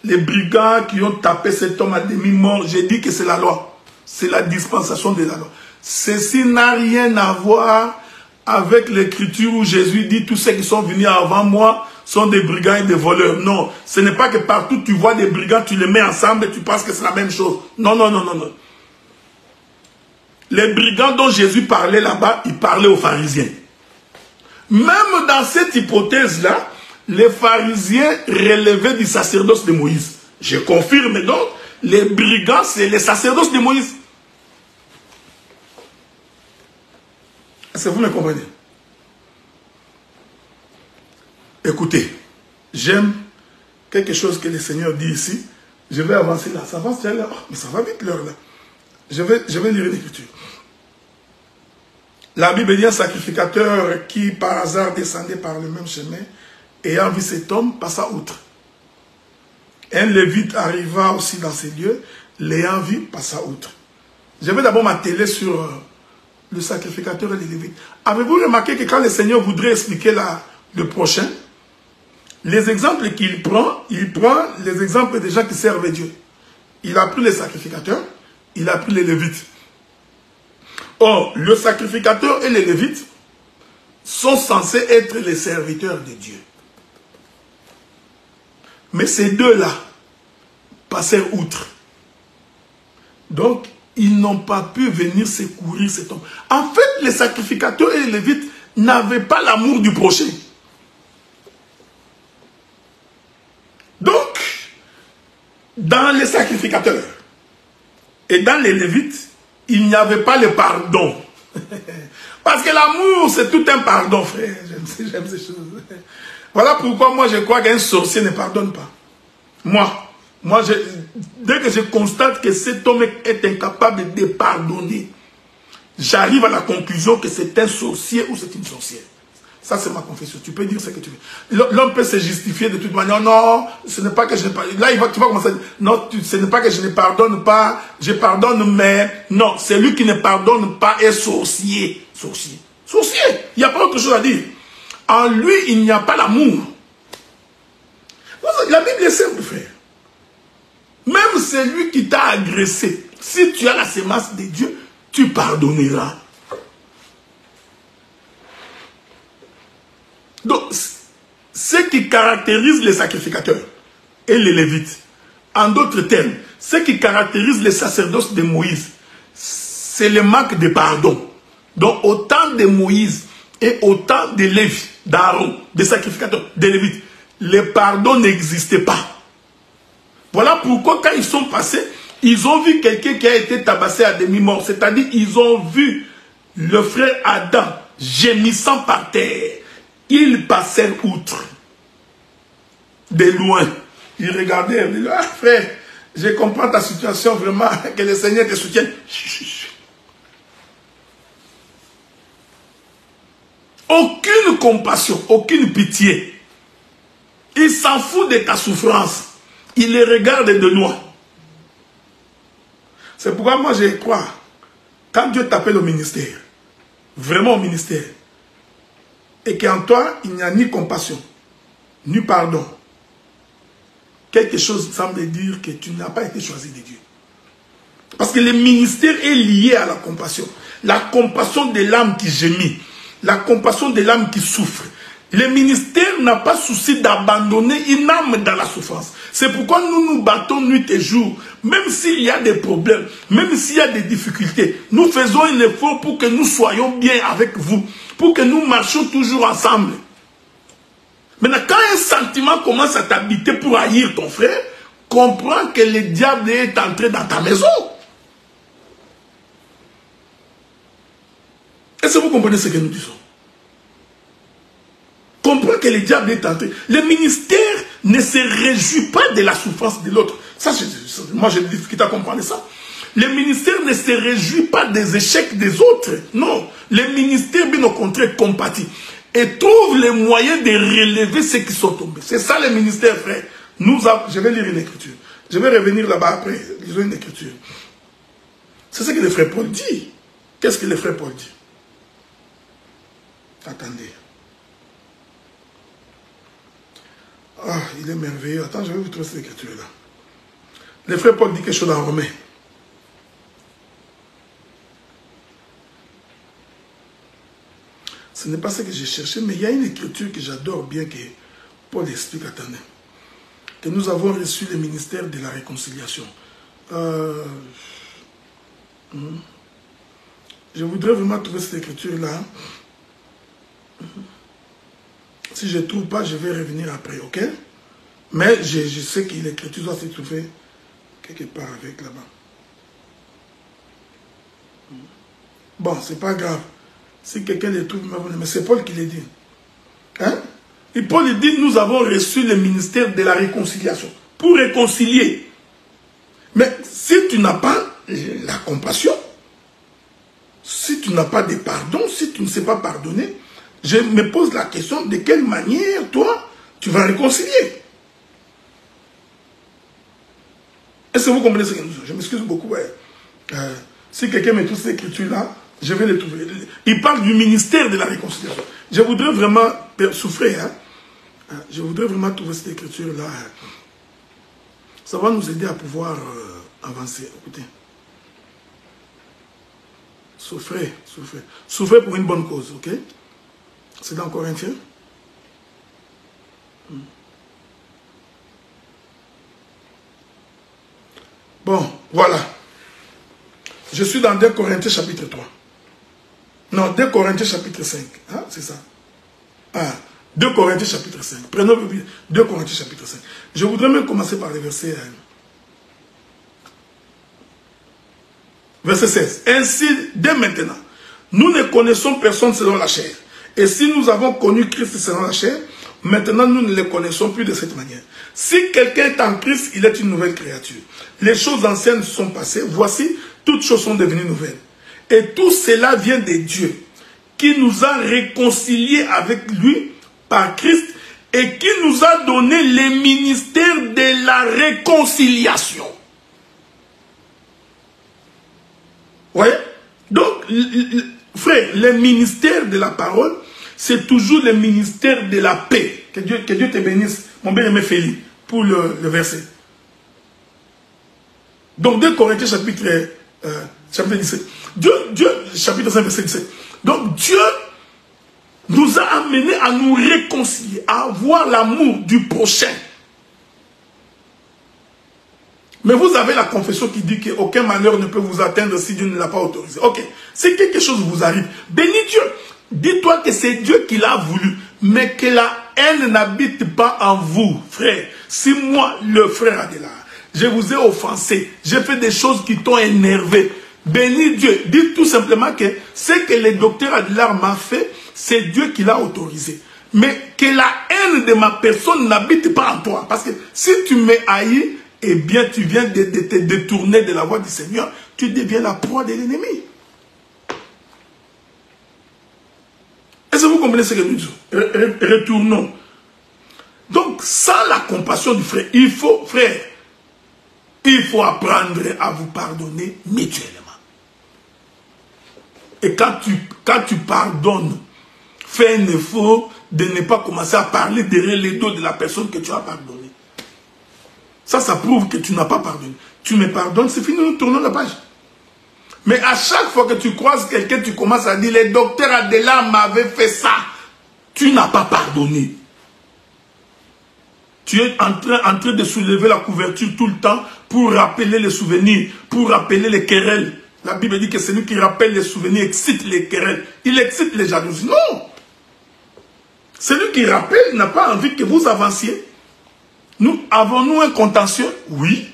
A: les brigands qui ont tapé cet homme à demi-mort, j'ai dit que c'est la loi. C'est la dispensation de la loi. Ceci n'a rien à voir avec l'écriture où Jésus dit tous ceux qui sont venus avant moi sont des brigands et des voleurs. Non, ce n'est pas que partout tu vois des brigands, tu les mets ensemble et tu penses que c'est la même chose. Non, non, non, non, non. Les brigands dont Jésus parlait là-bas, il parlait aux pharisiens. Même dans cette hypothèse-là, les pharisiens relevaient du sacerdoce de Moïse. Je confirme donc, les brigands, c'est les sacerdoces de Moïse. Est-ce que vous me comprenez? Écoutez, j'aime quelque chose que le Seigneur dit ici. Je vais avancer là. Ça avance là. Oh, mais ça va vite l'heure là. Je vais lire l'écriture. La Bible dit un sacrificateur qui par hasard descendait par le même chemin, ayant vu cet homme, passa outre. Un lévite arriva aussi dans ces lieux, l'ayant vu, passa outre. Je vais d'abord m'atteler sur le sacrificateur et les lévites. Avez-vous remarqué que quand le Seigneur voudrait expliquer le prochain, les exemples qu'il prend, il prend les exemples des gens qui servent Dieu. Il a pris les sacrificateurs, il a pris les lévites. Or, le sacrificateur et les lévites sont censés être les serviteurs de Dieu. Mais ces deux-là passèrent outre. Donc, ils n'ont pas pu venir secourir cet homme. En fait, les sacrificateurs et les lévites n'avaient pas l'amour du prochain. Donc, dans les sacrificateurs et dans les lévites, il n'y avait pas le pardon. Parce que l'amour, c'est tout un pardon, frère. J'aime ces choses. Voilà pourquoi moi je crois qu'un sorcier ne pardonne pas. Moi, dès que je constate que cet homme est incapable de pardonner, j'arrive à la conclusion que c'est un sorcier ou c'est une sorcière. Ça, c'est ma confession. Tu peux dire ce que tu veux. L'homme peut se justifier de toute manière. Non, ce n'est pas que je ne pardonne pas. Là, tu vas commencer à dire, non, ce n'est pas que je ne pardonne pas. Je pardonne, mais... Non, celui qui ne pardonne pas est sorcier. Sorcier. Sorcier. Il n'y a pas autre chose à dire. En lui, il n'y a pas l'amour. La Bible est simple, frère. Même celui qui t'a agressé, si tu as la sémence de Dieu, tu pardonneras. Donc, ce qui caractérise les sacrificateurs et les Lévites. En d'autres termes, ce qui caractérise les sacerdoces de Moïse, c'est le manque de pardon. Donc, au temps de Moïse et au temps de Lévi, d'Aaron, des sacrificateurs, des Lévites, le pardon n'existait pas. Voilà pourquoi quand ils sont passés, ils ont vu quelqu'un qui a été tabassé à demi-mort. C'est-à-dire, ils ont vu le frère Adam gémissant par terre. Ils passèrent outre. De loin. Ils regardaient, ils disaient, ah frère, je comprends ta situation vraiment, que le Seigneur te soutienne. Aucune compassion, aucune pitié. Il s'en fout de ta souffrance. Il les regarde de loin. C'est pourquoi moi je crois, quand Dieu t'appelle au ministère, vraiment au ministère, et qu'en toi, il n'y a ni compassion, ni pardon, quelque chose semble dire que tu n'as pas été choisi de Dieu. Parce que le ministère est lié à la compassion. La compassion de l'âme qui gémit, la compassion de l'âme qui souffre. Le ministère n'a pas souci d'abandonner une âme dans la souffrance. C'est pourquoi nous nous battons nuit et jour. Même s'il y a des problèmes, même s'il y a des difficultés, nous faisons un effort pour que nous soyons bien avec vous. Pour que nous marchions toujours ensemble. Maintenant, quand un sentiment commence à t'habiter pour haïr ton frère, comprends que le diable est entré dans ta maison. Est-ce que vous comprenez ce que nous disons? Comprends que le diable est entré. Le ministère ne se réjouit pas de la souffrance de l'autre. Ça, moi, j'ai des difficultés à comprendre ça. Le ministère ne se réjouit pas des échecs des autres. Non. Le ministère, bien au contraire, compatit. Et trouve les moyens de relever ceux qui sont tombés. C'est ça le ministère, frère. Je vais lire une écriture. Je vais revenir là-bas après. Lisons une écriture. C'est ce que le frère Paul dit. Qu'est-ce que le frère Paul dit? Attendez. Ah, il est merveilleux. Attends, je vais vous trouver cette écriture-là. Le frère Paul dit quelque chose en Romain. Ce n'est pas ce que j'ai cherché, mais il y a une écriture que j'adore bien que Paul explique. Attendez. Que nous avons reçu le ministère de la réconciliation. Je voudrais vraiment trouver cette écriture-là. Si je ne trouve pas, je vais revenir après, ok? Mais je sais que l'écriture doit se trouver quelque part avec là-bas. Bon, c'est pas grave. Si quelqu'un le trouve, mais c'est Paul qui le dit. Hein? Et Paul dit, nous avons reçu le ministère de la réconciliation. Pour réconcilier. Mais si tu n'as pas la compassion, si tu n'as pas de pardon, si tu ne sais pas pardonner, je me pose la question de quelle manière, toi, tu vas réconcilier. Est-ce que vous comprenez ce que nous disons? Je m'excuse beaucoup. Ouais. Si quelqu'un me trouve cette écriture-là, je vais le trouver. Il parle du ministère de la réconciliation. Je voudrais vraiment souffrir. Hein? Je voudrais vraiment trouver cette écriture-là. Ça va nous aider à pouvoir avancer. Écoutez. Souffrez, souffrez. Souffrez pour une bonne cause, ok? C'est dans Corinthiens. Bon, voilà. Je suis dans 2 Corinthiens chapitre 3. Non, 2 Corinthiens chapitre 5. Hein, c'est ça. Ah, 2 Corinthiens chapitre 5. Prenons 2 Corinthiens chapitre 5. Je voudrais même commencer par le verset 16. Ainsi, dès maintenant, nous ne connaissons personne selon la chair. Et si nous avons connu Christ selon la chair, maintenant nous ne le connaissons plus de cette manière. Si quelqu'un est en Christ, il est une nouvelle créature. Les choses anciennes sont passées. Voici, toutes choses sont devenues nouvelles. Et tout cela vient de Dieu, qui nous a réconciliés avec lui par Christ et qui nous a donné le ministère de la réconciliation. Vous voyez? Donc, frère, le ministère de la parole, c'est toujours le ministère de la paix. Que Dieu te bénisse, mon bien-aimé Félix, pour le verset. Donc, 2 Corinthiens chapitre 17. Dieu, chapitre 5, verset 17. Donc, Dieu nous a amenés à nous réconcilier, à avoir l'amour du prochain. Mais vous avez la confession qui dit qu'aucun malheur ne peut vous atteindre si Dieu ne l'a pas autorisé. Ok, si quelque chose vous arrive, bénis Dieu. Dis-toi que c'est Dieu qui l'a voulu, mais que la haine n'habite pas en vous, frère. Si moi, le frère Adela, je vous ai offensé, j'ai fait des choses qui t'ont énervé, bénis Dieu. Dites tout simplement que ce que le docteur Adela m'a fait, c'est Dieu qui l'a autorisé. Mais que la haine de ma personne n'habite pas en toi. Parce que si tu me haïs, eh bien tu viens de te détourner de la voie du Seigneur, tu deviens la proie de l'ennemi. Est-ce que vous comprenez ce que nous disons? Retournons. Donc, sans la compassion du frère, il faut apprendre à vous pardonner mutuellement. Et quand tu pardonnes, fais un effort de ne pas commencer à parler derrière les dos de la personne que tu as pardonné. Ça prouve que tu n'as pas pardonné. Tu me pardonnes, c'est fini, nous tournons la page. Mais à chaque fois que tu croises quelqu'un, tu commences à dire, le docteur Adela m'avait fait ça. Tu n'as pas pardonné. Tu es en train de soulever la couverture tout le temps pour rappeler les souvenirs, pour rappeler les querelles. La Bible dit que celui qui rappelle les souvenirs excite les querelles. Il excite les jalousies. Non. Celui qui rappelle n'a pas envie que vous avanciez. Avons-nous un contentieux? Oui.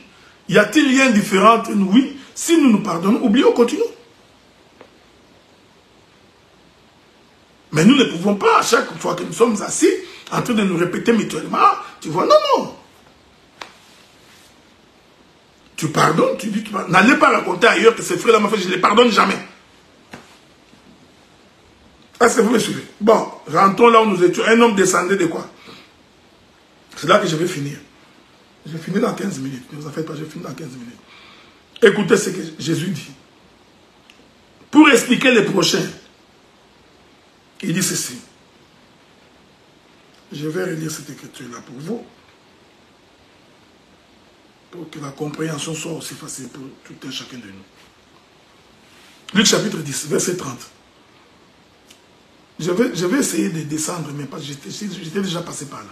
A: Y a-t-il lien différent entre nous? Oui. Si nous nous pardonnons, oublions, continuons. Mais nous ne pouvons pas, à chaque fois que nous sommes assis, en train de nous répéter mutuellement, tu vois, non. Tu pardonnes, tu dis, n'allez pas raconter ailleurs que ce frère-là m'a fait, je ne les pardonne jamais. Est-ce que vous me suivez? Bon, rentrons là où nous étions. Un homme descendait de quoi? C'est là que je vais finir. Je vais finir dans 15 minutes. Ne vous en faites pas, je vais finir dans 15 minutes. Écoutez ce que Jésus dit. Pour expliquer les prochains, il dit ceci. Je vais relire cette écriture-là pour vous. Pour que la compréhension soit aussi facile pour tout un chacun de nous. Luc chapitre 10, verset 30. Je vais essayer de descendre, mais j'étais déjà passé par là.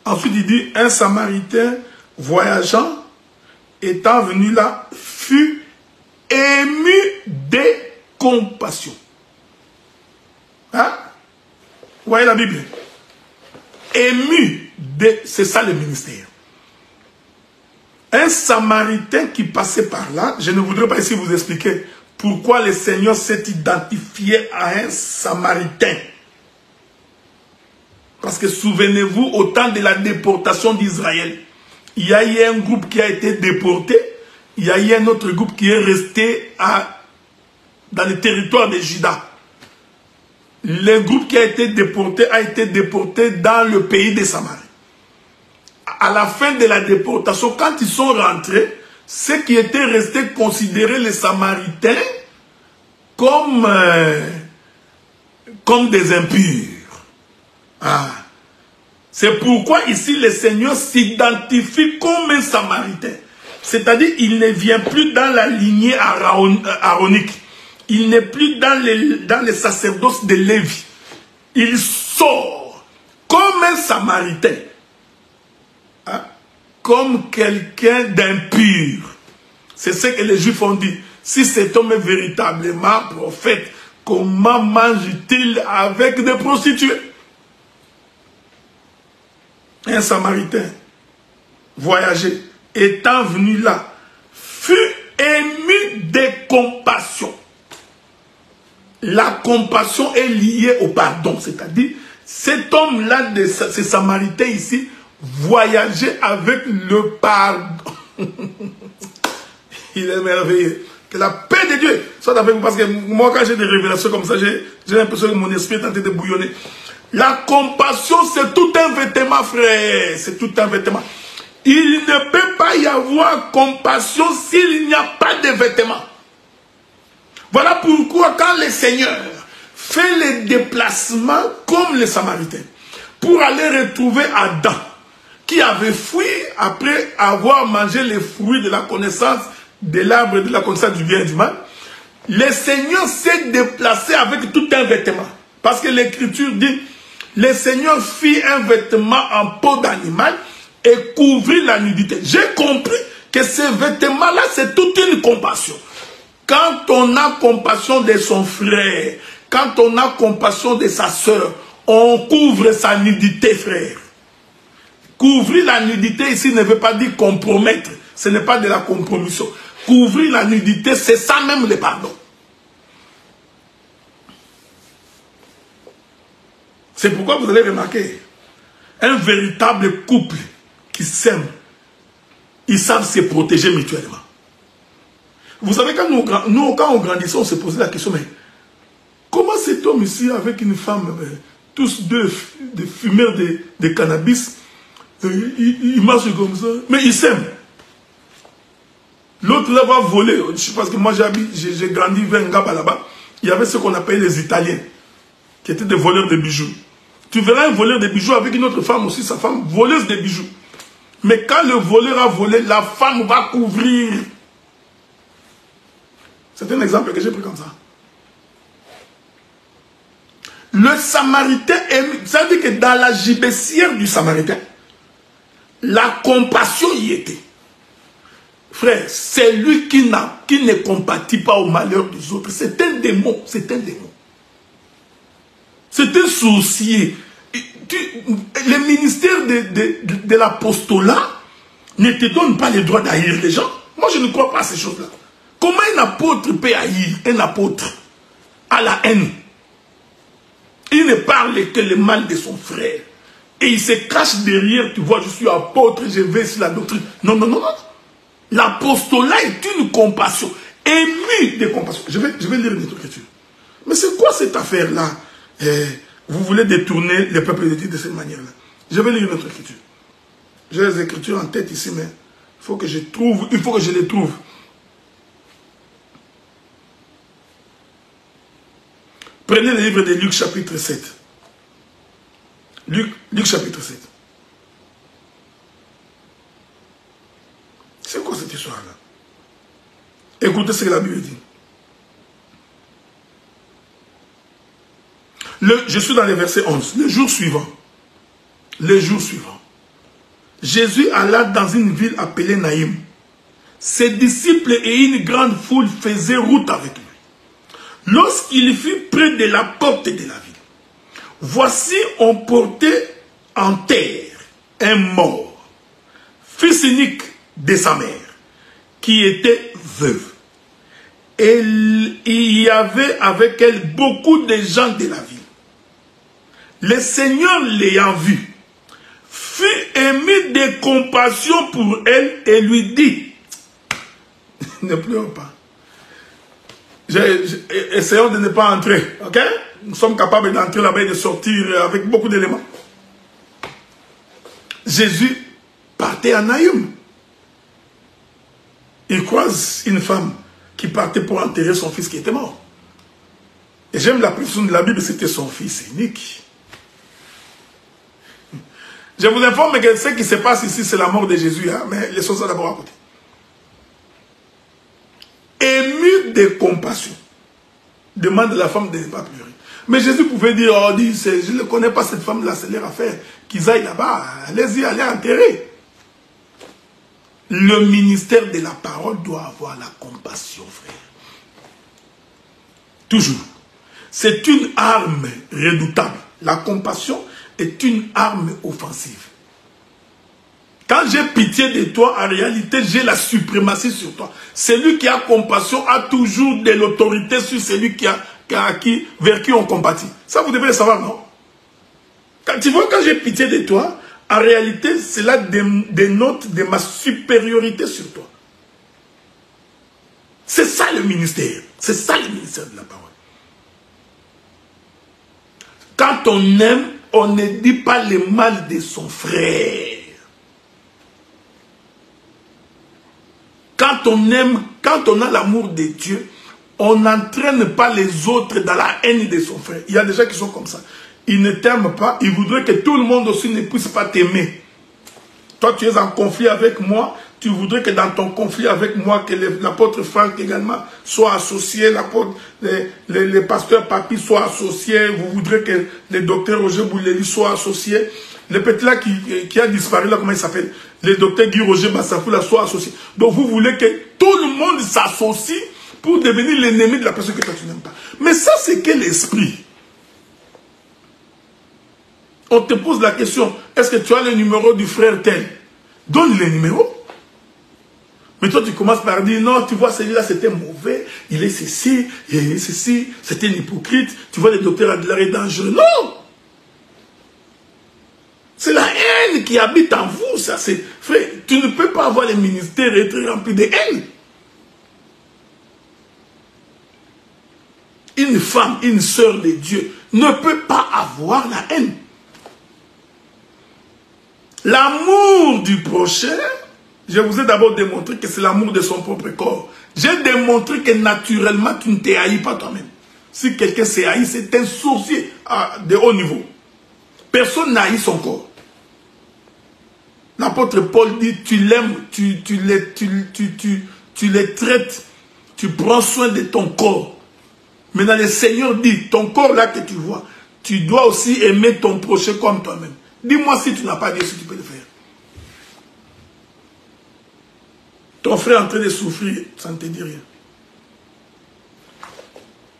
A: Ensuite, il dit, un Samaritain voyageant, étant venu là, fut ému de compassion. Hein? Vous voyez la Bible? Ému de... C'est ça le ministère. Un Samaritain qui passait par là, je ne voudrais pas ici vous expliquer pourquoi le Seigneur s'est identifié à un Samaritain. Parce que souvenez-vous, au temps de la déportation d'Israël, il y a eu un groupe qui a été déporté, il y a eu un autre groupe qui est resté dans le territoire de Juda. Le groupe qui a été déporté dans le pays de Samarie. À la fin de la déportation, quand ils sont rentrés, ceux qui étaient restés considéraient les Samaritains comme des impurs. Ah. C'est pourquoi ici le Seigneur s'identifie comme un Samaritain. C'est-à-dire il ne vient plus dans la lignée aronique. Il n'est plus dans les sacerdoces de Lévi. Il sort comme un Samaritain. Hein? Comme quelqu'un d'impur. C'est ce que les Juifs ont dit. Si cet homme est véritablement prophète, comment mange-t-il avec des prostituées? Un Samaritain voyagé, étant venu là, fut ému de compassion. La compassion est liée au pardon. C'est-à-dire, cet homme-là, ce Samaritain ici, voyageait avec le pardon. Il est merveilleux. Que la paix de Dieu soit avec vous. Parce que moi, quand j'ai des révélations comme ça, j'ai l'impression que mon esprit est en train de bouillonner. La compassion, c'est tout un vêtement, frère. C'est tout un vêtement. Il ne peut pas y avoir compassion s'il n'y a pas de vêtements. Voilà pourquoi quand le Seigneur fait les déplacements comme les Samaritains pour aller retrouver Adam qui avait fui après avoir mangé les fruits de la connaissance de l'arbre de la connaissance du bien et du mal, le Seigneur s'est déplacé avec tout un vêtement. Parce que l'Écriture dit, le Seigneur fit un vêtement en peau d'animal et couvrit la nudité. J'ai compris que ces vêtements-là, c'est toute une compassion. Quand on a compassion de son frère, quand on a compassion de sa sœur, on couvre sa nudité, frère. Couvrir la nudité ici ne veut pas dire compromettre. Ce n'est pas de la compromission. Couvrir la nudité, c'est ça même le pardon. C'est pourquoi vous allez remarquer, un véritable couple qui s'aime, ils savent se protéger mutuellement. Vous savez, quand on grandissait, on se posait la question, mais comment cet homme ici, avec une femme, tous deux des fumeurs de cannabis, ils marchent comme ça, mais ils s'aiment. L'autre là va voler, parce que moi j'ai grandi vers Ngaba là-bas, il y avait ce qu'on appelait les Italiens, qui étaient des voleurs de bijoux. Tu verras un voleur de bijoux avec une autre femme aussi, sa femme, voleuse de bijoux. Mais quand le voleur a volé, la femme va couvrir. C'est un exemple que j'ai pris comme ça. Le Samaritain, ça veut dire que dans la gibecière du Samaritain, la compassion y était. Frère, c'est lui qui ne compatit pas au malheur des autres. C'est un démon, c'est un démon. C'est un sorcier. Le ministère de l'apostolat ne te donne pas le droit d'haïr les gens. Moi, je ne crois pas à ces choses-là. Comment un apôtre peut haïr un apôtre à la haine? Il ne parle que le mal de son frère. Et il se cache derrière, tu vois, je suis apôtre, je vais sur la doctrine. Non, non, non, non. L'apostolat est une compassion. Ému de compassion. Je vais lire une autre écriture. Mais c'est quoi cette affaire-là? Vous voulez détourner le peuple de Dieu de cette manière-là. Je vais lire une autre écriture. J'ai les écritures en tête ici, mais il faut que je les trouve. Prenez le livre de Luc chapitre 7. Luc chapitre 7. C'est quoi cette histoire-là? Écoutez ce que la Bible dit. Je suis dans le verset 11. Le jour suivant, Jésus alla dans une ville appelée Naïm. Ses disciples et une grande foule faisaient route avec lui. Lorsqu'il fut près de la porte de la ville, voici on portait en terre un mort, fils unique de sa mère, qui était veuve. Et il y avait avec elle beaucoup de gens de la ville. Le Seigneur l'ayant vue, fut ému de compassion pour elle et lui dit, ne pleure pas. Essayons de ne pas entrer, ok? Nous sommes capables d'entrer là-bas et de sortir avec beaucoup d'éléments. Jésus partait à Naïm. Il croise une femme qui partait pour enterrer son fils qui était mort. Et j'aime la précision de la Bible, c'était son fils unique. Je vous informe que ce qui se passe ici, c'est la mort de Jésus, hein, mais laissons ça d'abord à côté. Ému de compassion, demande à la femme de ne pas pleurer. Mais Jésus pouvait dire, oh, je ne connais pas cette femme-là, c'est leur affaire, qu'ils aillent là-bas, allez-y, allez enterrer. Le ministère de la parole doit avoir la compassion, frère. Toujours. C'est une arme redoutable. La compassion est une arme offensive. Quand j'ai pitié de toi, en réalité, j'ai la suprématie sur toi. Celui qui a compassion a toujours de l'autorité sur celui vers qui on compatit. Ça, vous devez le savoir, non? Quand tu vois, quand j'ai pitié de toi, en réalité, cela dénote de ma supériorité sur toi. C'est ça le ministère. C'est ça le ministère de la parole. Quand on aime, on ne dit pas le mal de son frère. Quand on aime, quand on a l'amour de Dieu, on n'entraîne pas les autres dans la haine de son frère. Il y a des gens qui sont comme ça. Ils ne t'aiment pas, ils voudraient que tout le monde aussi ne puisse pas t'aimer. Toi, tu es en conflit avec moi, tu voudrais que dans ton conflit avec moi, que l'apôtre Franck également soit associé, le pasteur Papi soit associé, vous voudrez que le docteur Roger Bouleli soit associé, le petit là qui a disparu là, comment il s'appelle? Le docteur Guy Roger Bassafou là soit associé. Donc vous voulez que tout le monde s'associe pour devenir l'ennemi de la personne que toi tu n'aimes pas. Mais ça c'est quel esprit? On te pose la question, est-ce que tu as le numéro du frère tel? Donne le numéro. Mais toi tu commences par dire, non, tu vois celui-là c'était mauvais, il est ceci, c'était un hypocrite, tu vois le docteur Adler est dangereux. Non! C'est la haine qui habite en vous, ça c'est... Frère, tu ne peux pas avoir les ministères et être rempli de haine. Une femme, une sœur de Dieu ne peut pas avoir la haine. L'amour du prochain, je vous ai d'abord démontré que c'est l'amour de son propre corps. J'ai démontré que naturellement tu ne te haïs pas toi-même. Si quelqu'un s'est haï, c'est un sorcier de haut niveau. Personne n'a haï son corps. L'apôtre Paul dit, tu l'aimes, tu les traites, tu prends soin de ton corps. Maintenant, le Seigneur dit, ton corps là que tu vois, tu dois aussi aimer ton prochain comme toi-même. Dis-moi si tu n'as pas Dieu, si tu peux le faire. Ton frère est en train de souffrir, ça ne te dit rien.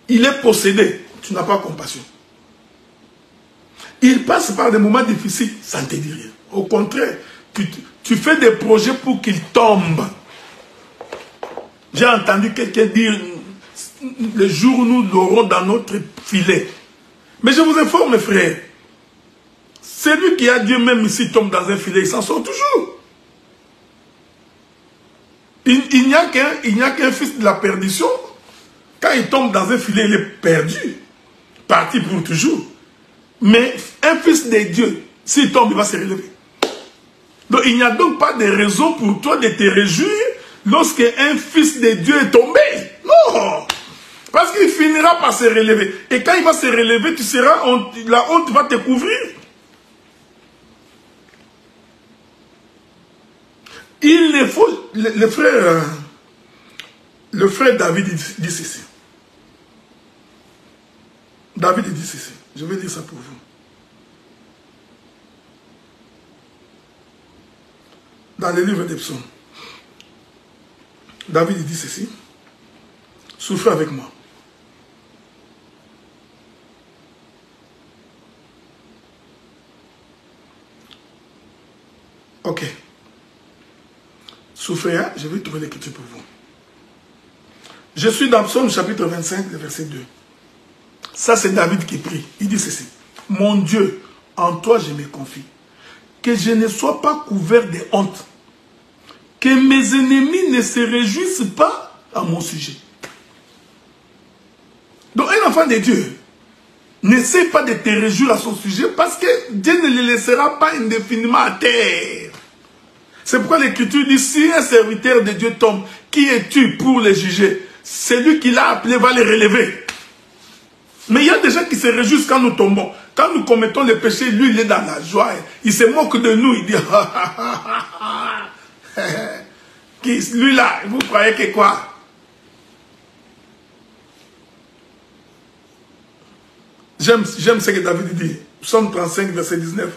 A: Il est possédé, tu n'as pas compassion. Il passe par des moments difficiles, ça ne te dit rien. Au contraire, tu fais des projets pour qu'il tombe. J'ai entendu quelqu'un dire, le jour où nous l'aurons dans notre filet. Mais je vous informe, mes frères, celui qui a Dieu, même s'il tombe dans un filet, il s'en sort toujours. Il n'y a qu'un fils de la perdition. Quand il tombe dans un filet, il est perdu. Parti pour toujours. Mais un fils de Dieu, s'il tombe, il va se relever. Donc il n'y a donc pas de raison pour toi de te réjouir lorsque un fils de Dieu est tombé. Non! Parce qu'il finira par se relever. Et quand il va se relever, tu seras la honte va te couvrir. Il ne faut... Le frère David dit ceci. David dit ceci. Je vais dire ça pour vous. Dans le livre des psaumes, David dit ceci. Souffrez avec moi. Ok. Souffrez, hein? Je vais trouver l'écriture pour vous. Je suis dans Psaume chapitre 25, le verset 2. Ça, c'est David qui prie. Il dit ceci. Mon Dieu, en toi je me confie. Que je ne sois pas couvert de honte. Que mes ennemis ne se réjouissent pas à mon sujet. Donc un enfant de Dieu, n'essaie pas de te réjouir à son sujet parce que Dieu ne le laissera pas indéfiniment à terre. C'est pourquoi l'Écriture dit, si un serviteur de Dieu tombe, qui es-tu pour le juger? Celui qui l'a appelé va le relever. Mais il y a des gens qui se réjouissent quand nous tombons. Quand nous commettons le péché, lui, il est dans la joie. Il se moque de nous. Il dit, lui là, vous croyez que quoi? J'aime ce que David dit. Psaume 35, verset 19.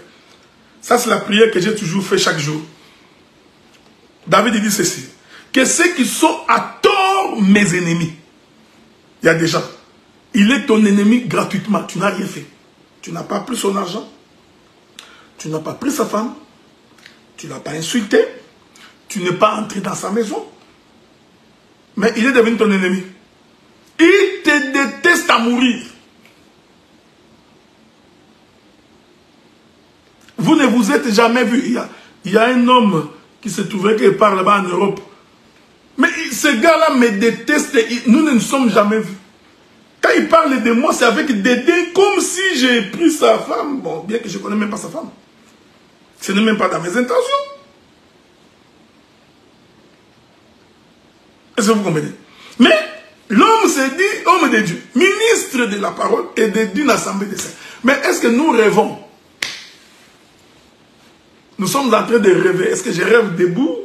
A: Ça, c'est la prière que j'ai toujours fait chaque jour. David dit ceci. Que ceux qui sont à tort mes ennemis. Il y a des gens. Il est ton ennemi gratuitement. Tu n'as rien fait. Tu n'as pas pris son argent. Tu n'as pas pris sa femme. Tu ne l'as pas insulté. Tu n'es pas entré dans sa maison. Mais il est devenu ton ennemi. Il te déteste à mourir. Vous ne vous êtes jamais vu. Il y a un homme qui se trouvait quelque part là-bas en Europe. Mais ce gars-là me déteste. Nous ne nous sommes jamais vus. Quand il parle de moi, c'est avec dédain, comme si j'ai pris sa femme. Bon, bien que je ne connais même pas sa femme. Ce n'est même pas dans mes intentions. Est-ce que vous comprenez? Mais l'homme se dit homme de Dieu, ministre de la parole et d'une assemblée de saints. Mais est-ce que nous rêvons? Nous sommes en train de rêver. Est-ce que je rêve debout?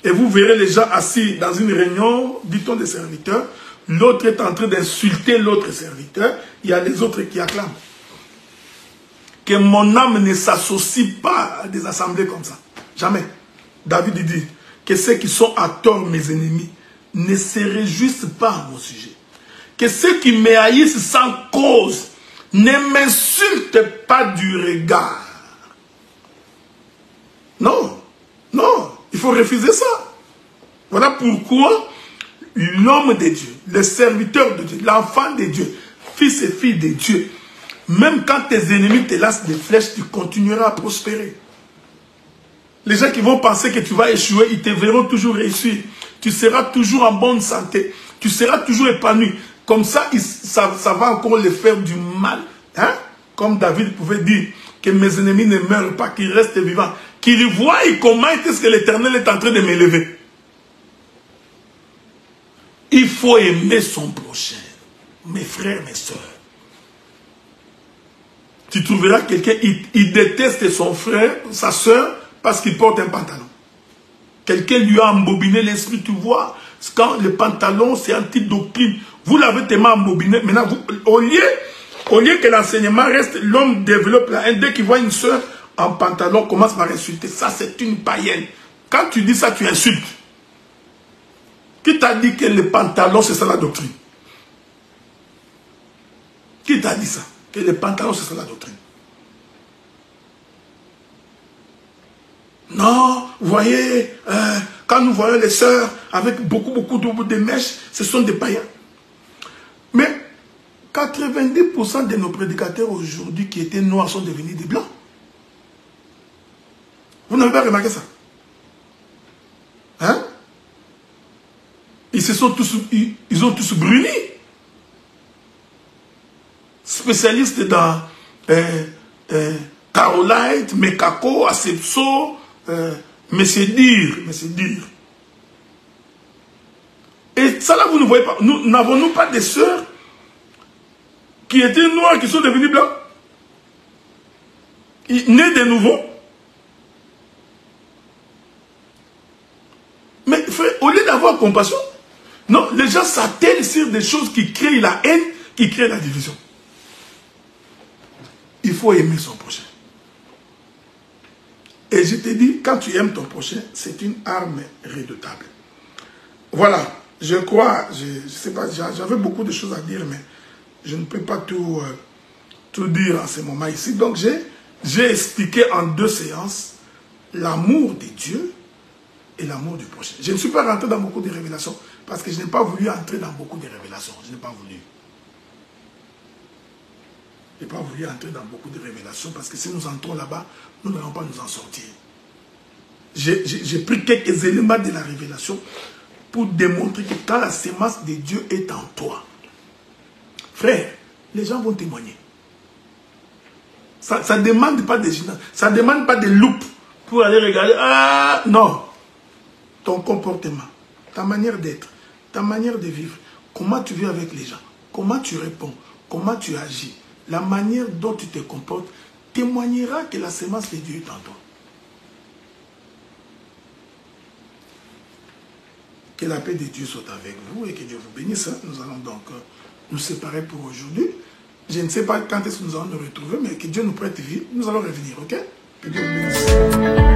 A: Et vous verrez les gens assis dans une réunion, dit-on des serviteurs. L'autre est en train d'insulter l'autre serviteur. Il y a les autres qui acclament. que mon âme ne s'associe pas à des assemblées comme ça. Jamais. David dit que ceux qui sont à tort mes ennemis ne se réjouissent pas à mon sujet. Que ceux qui me haïssent sans cause ne m'insultent pas du regard. Non, non, il faut refuser ça. Voilà pourquoi l'homme de Dieu, le serviteur de Dieu, l'enfant de Dieu, fils et fille de Dieu, même quand tes ennemis te lancent des flèches, tu continueras à prospérer. Les gens qui vont penser que tu vas échouer, ils te verront toujours réussir. Tu seras toujours en bonne santé. Tu seras toujours épanoui. Comme ça, ça va encore les faire du mal. Hein? Comme David pouvait dire que mes ennemis ne meurent pas, qu'ils restent vivants. Qu'ils voient comment est-ce que l'Éternel est en train de m'élever. Il faut aimer son prochain. Mes frères, mes soeurs. Tu trouveras quelqu'un, il déteste son frère, sa soeur, parce qu'il porte un pantalon. Quelqu'un lui a embobiné l'esprit, tu vois. Quand le pantalon, c'est anti-doctrine. Vous l'avez tellement embobiné. Maintenant, au lieu que l'enseignement reste, l'homme développe la haine. Dès qu'il voit une soeur en pantalon, commence par insulter. Ça, c'est une païenne. Quand tu dis ça, tu insultes. Qui t'a dit que le pantalon, c'est ça la doctrine? Qui t'a dit ça? Que le pantalon, c'est ça la doctrine? Non, vous voyez, quand nous voyons les sœurs avec beaucoup de mèches, ce sont des païens. Mais 90% de nos prédicateurs aujourd'hui qui étaient noirs sont devenus des blancs. Vous n'avez pas remarqué ça? Hein? Ils ont tous bruni. Spécialistes dans Carolite, Mekako, Asepso, Monsieur Dire. Et ça là, vous ne voyez pas. Nous n'avons pas des sœurs qui étaient noires, qui sont devenues blancs? Nées de nouveau. Mais frère, au lieu d'avoir compassion, non, les gens s'attellent sur des choses qui créent la haine, qui créent la division. Il faut aimer son prochain. Et je te dis, quand tu aimes ton prochain, c'est une arme redoutable. Voilà, je crois, je sais pas, j'avais beaucoup de choses à dire, mais je ne peux pas tout dire en ce moment ici. Donc j'ai expliqué en 2 séances l'amour de Dieu et l'amour du prochain. Je ne suis pas rentré dans beaucoup de révélations, parce que je n'ai pas voulu entrer dans beaucoup de révélations. Je n'ai pas voulu. Je n'ai pas voulu entrer dans beaucoup de révélations, parce que si nous entrons là-bas, nous n'allons pas nous en sortir. J'ai pris quelques éléments de la révélation pour démontrer que quand la sémence de Dieu est en toi, frère, les gens vont témoigner. Ça ne demande pas de gênance, ça ne demande pas de loupe pour aller regarder. Ah non! Ton comportement, ta manière d'être, ta manière de vivre, comment tu vis avec les gens, comment tu réponds, comment tu agis, la manière dont tu te comportes, témoignera que la sémence de Dieu est en toi. Que la paix de Dieu soit avec vous et que Dieu vous bénisse. Nous allons donc nous séparer pour aujourd'hui. Je ne sais pas quand est-ce que nous allons nous retrouver, mais que Dieu nous prête vie. Nous allons revenir, ok? Que Dieu vous bénisse.